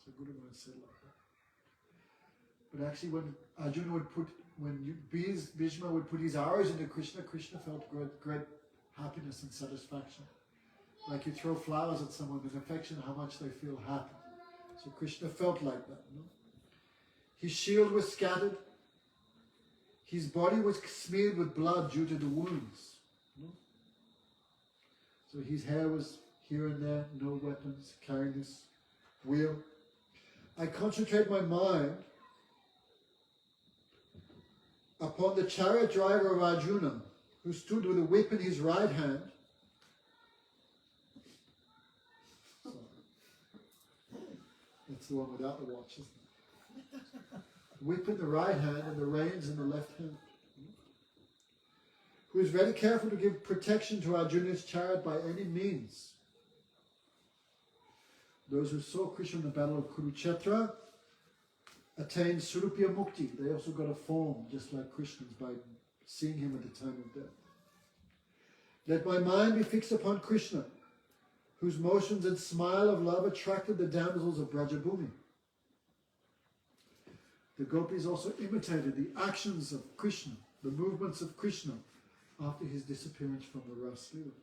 So Guru Maharaj said like that. But actually, when Arjuna would put, Bhishma would put his arrows into Krishna, Krishna felt great happiness and satisfaction. Like you throw flowers at someone with affection, how much they feel happy. So Krishna felt like that. No? His shield was scattered. His body was smeared with blood due to the wounds. No? So his hair was here and there, no weapons, carrying this wheel. I concentrate my mind upon the chariot driver of Arjuna, who stood with a whip in his right hand. That's the one without the watch, isn't it? Whip in the right hand and the reins in the left hand. Who is very careful to give protection to Arjuna's chariot by any means. Those who saw Krishna in the battle of Kurukshetra attained Surupya Mukti. They also got a form just like Krishna's by seeing him at the time of death. Let my mind be fixed upon Krishna, whose motions and smile of love attracted the damsels of Brajabhumi. The gopis also imitated the actions of Krishna, the movements of Krishna, after his disappearance from the Ras Leela.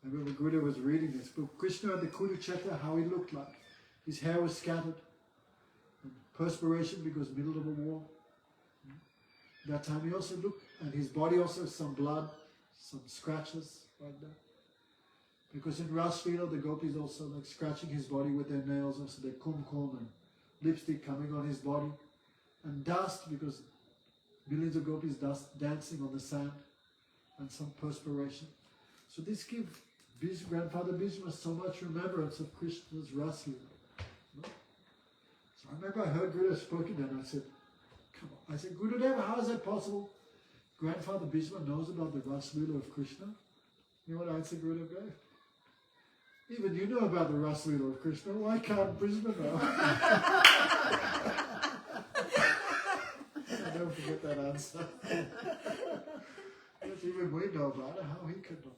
I remember Gurudev was reading this book. Krishna at the Kurukshetra, how he looked like. His hair was scattered, and perspiration because middle of a war. That time he also looked, and his body also some blood, some scratches like that. Because in Ras Leela, the gopis also like scratching his body with their nails, also their kumkum and lipstick coming on his body, and dust because millions of gopis dancing on the sand, and some perspiration. So this gives Grandfather Bhishma so much remembrance of Krishna's Ras Leela. No? So I remember I heard Gurudev spoken there, and I said, come on. I said, Gurudev, how is that possible? Grandfather Bhishma knows about the Ras Leela of Krishna. You know what answer Gurudev gave? Even you know about the Ras Leela of Krishna. Why can't Bhishma know? I don't forget that answer. Yes, even we know about it. How he could not know?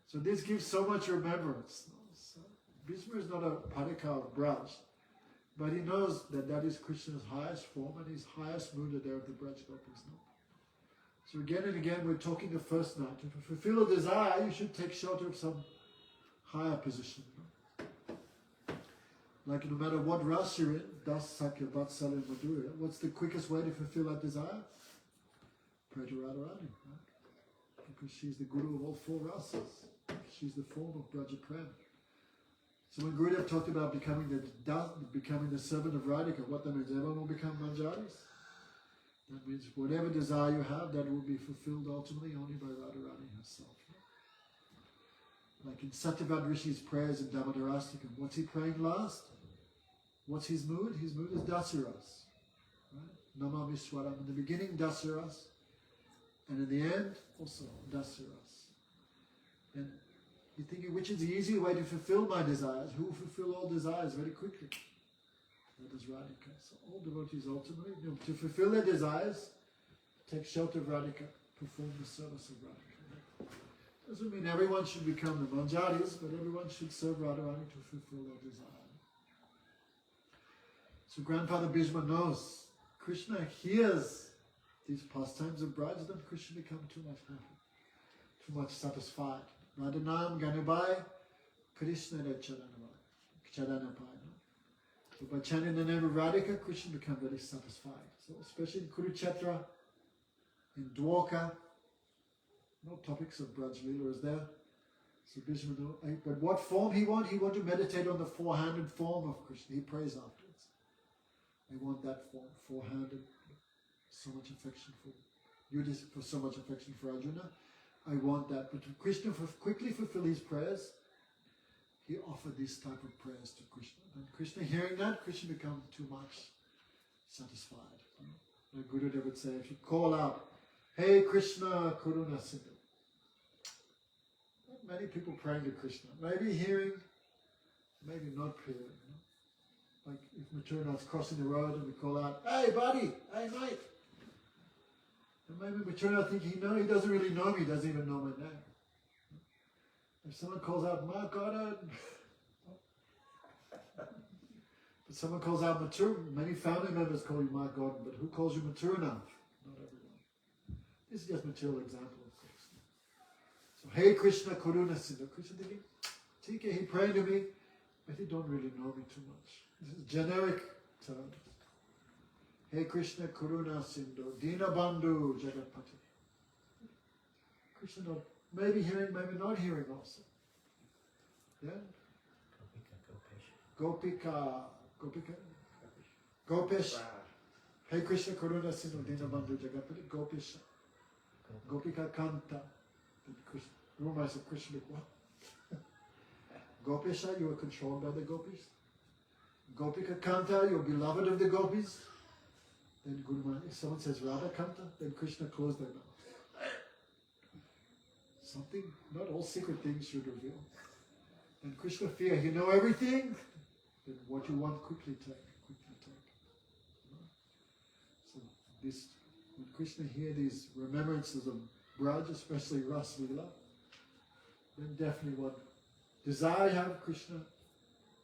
So this gives so much remembrance. So Bhishma is not a padika of Braj, but he knows that that is Krishna's highest form and his highest mood are there of the Braj Gopis. No? So again and again we're talking the first night. To fulfill a desire, you should take shelter of some higher position. No? Like no matter what ras you're in, Das, Sakya, Vatsalya, Madhurya, what's the quickest way to fulfill that desire? Pray to Radharani, right? Because she's the guru of all four rasas. She's the form of Braja Prem. So when Gurudev talked about becoming the servant of Radhika, what that means? Everyone will become manjaris. That means whatever desire you have, that will be fulfilled ultimately only by Radharani herself. Like in Satyavad Rishi's prayers in Damodarastikam, what's he praying last? What's his mood? His mood is Dasiras. Right? Namami Swaram. In the beginning, Dasiras. And in the end, also Dasiras. And you're thinking, which is the easier way to fulfill my desires? Who will fulfill all desires very quickly? That is Radhika. So all devotees ultimately, to fulfill their desires, take shelter of Radhika, perform the service of Radhika. Doesn't mean everyone should become the Manjaris, but everyone should serve Radharani to fulfill their desire. So Grandfather Bhishma knows, Krishna hears these pastimes of brides, then Krishna becomes too much happy, too much satisfied. Radhanam Ganabai, Krishna Chadanapai. So by chanting the name of Radhika, Krishna becomes very satisfied. So especially in Kurukshetra, in Dwarka, no topics of Braj Leela is there. So Bhishma knows, but what form he want? He want to meditate on the four-handed form of Krishna. He prays afterwards. I want that form, four-handed, so much affection for Yudhishthira, for so much affection for Arjuna. I want that. But to Krishna quickly fulfill his prayers, he offered this type of prayers to Krishna. And Krishna hearing that, Krishna becomes too much satisfied. Like Gurudev would say, if you call out, Hey Krishna Karuna Sindhu. Not many people praying to Krishna. Maybe hearing, maybe not hearing. Like if Maturanath's crossing the road and we call out, Hey buddy, hey mate. And maybe Maturanath thinks he doesn't really know me, he doesn't even know my name. If someone calls out, Ma Goddard, but someone calls out Matur, many family members call you Ma Goddard, but who calls you Maturanath? Not everyone. This is just a material example, of course. So, Hey Krishna Karuna Sindhu. Krishna thinking, TK, he prayed to me, but he don't really know me too much. This is generic terms. Hey Krishna Karuna Sindhu, Dina Bandhu Jagatpati. Krishna not, maybe hearing, maybe not hearing also. Yeah? Gopika. Gopesh. Hey Krishna Karuna Sindhu, Dina Bandhu Jagatpati. Gopisha. Gopika Kanta. Remember I said Krishna, what? Gopisha, you are controlled by the gopis. Gopika Kanta, you're beloved of the gopis. Then Guru Maharaj, if someone says Radha Kanta, then Krishna closed their mouth. Something, not all secret things should reveal. And Krishna fear, you know everything? Then what you want, quickly take. So this, when Krishna hear these remembrances of Braj, especially Ras Leela, then definitely what desire you have, Krishna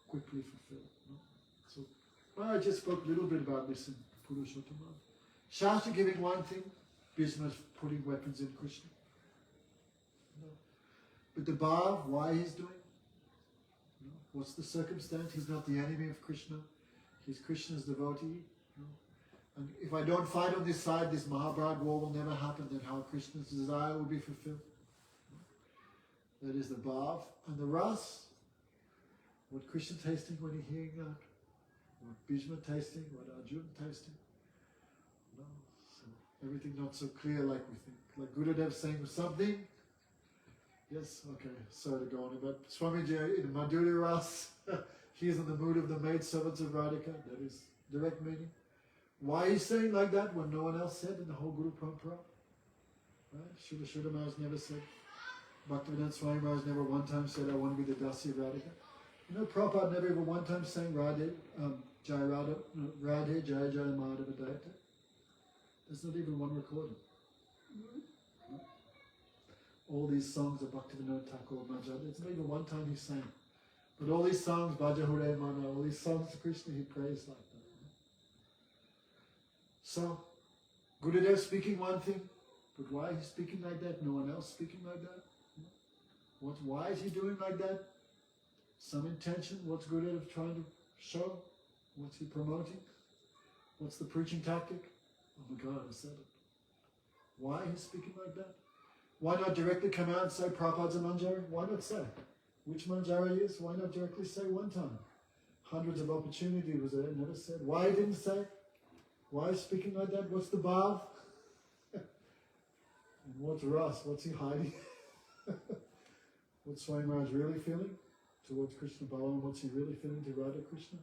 quickly fulfill. So I just spoke a little bit about this in Purushottama. Shastra giving one thing, Bhishma is putting weapons in Krishna. But the Bhav, why he's doing? What's the circumstance? He's not the enemy of Krishna. He's Krishna's devotee. And if I don't fight on this side, this Mahabharata war will never happen. Then how Krishna's desire will be fulfilled? That is the Bhav. And the Ras, what Krishna tasting when he's hearing that? What Bhishma tasting? What Arjuna tasting? No. So everything not so clear like we think. Like Gurudev saying something. Yes, okay, sorry to go on about Swamiji in Madhuri Ras. He is in the mood of the maid servants of Radhika. That is direct meaning. Why he's saying like that when no one else said in the whole Guru Parampara? Right? Shuddha Maharaj never said. Bhaktivedanta Swami Maharaj never one time said, I want to be the Dasi of Radhika. You know, Prabhupada never even one time sang Radhe, Jai Radha, no, Radhe, Jai Jai Madhava Dayata. There's not even one recording. No? All these songs of Bhaktivinoda Thakur, Majad, it's not even one time he sang. But all these songs, Bhaja Hure Mana, all these songs to Krishna, he prays like that. So, Gurudev speaking one thing, but why he's speaking like that? No one else speaking like that? Why is he doing like that? Some intention? What's Gurudev trying to show? What's he promoting? What's the preaching tactic? Oh my God, I said it. Why he's speaking like that? Why not directly come out and say Prabhupada's a Manjari? Why not say which Manjari he is? Why not directly say one time? Hundreds of opportunities was there, never said. Why he didn't say? Why is speaking like that? What's the Bhav? And what's Ras? What's he hiding? what Swami Maharaj is really feeling towards Krishna Balaram, what's he really feeling to Radha Krishna.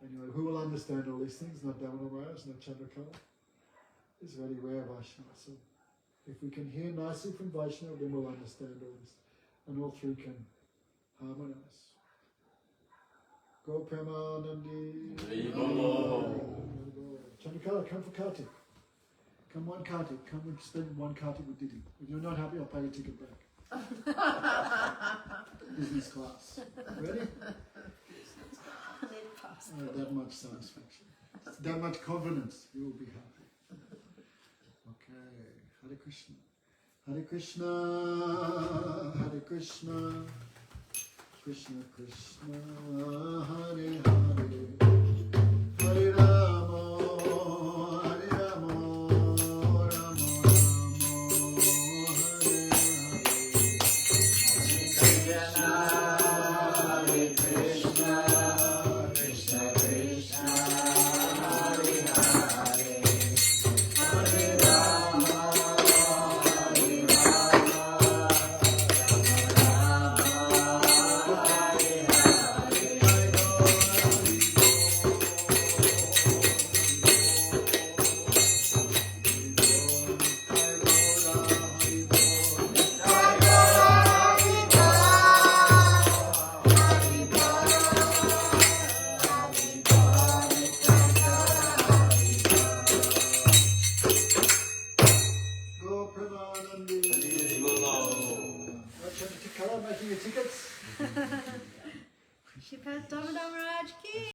Anyway, who will understand all these things? Not Damodar Maharaj, not Chandrakala. It's very rare Vaishnava. So if we can hear nicely from Vaishnava, then we'll understand all this. And all three can harmonize. Go Premanandi. Chandrakala, come for Kartik. Come one Kartik. Come and spend one Kartik with Didi. If you're not happy, I'll pay your ticket back. Business class. Ready? That much satisfaction. That much confidence. You will be happy. Okay. Hare Krishna. Hare Krishna. Hare Krishna. Krishna Krishna. Hare Hare. Hare Rama. Hare Rama. Rama She passed Damodar Maharaj ki.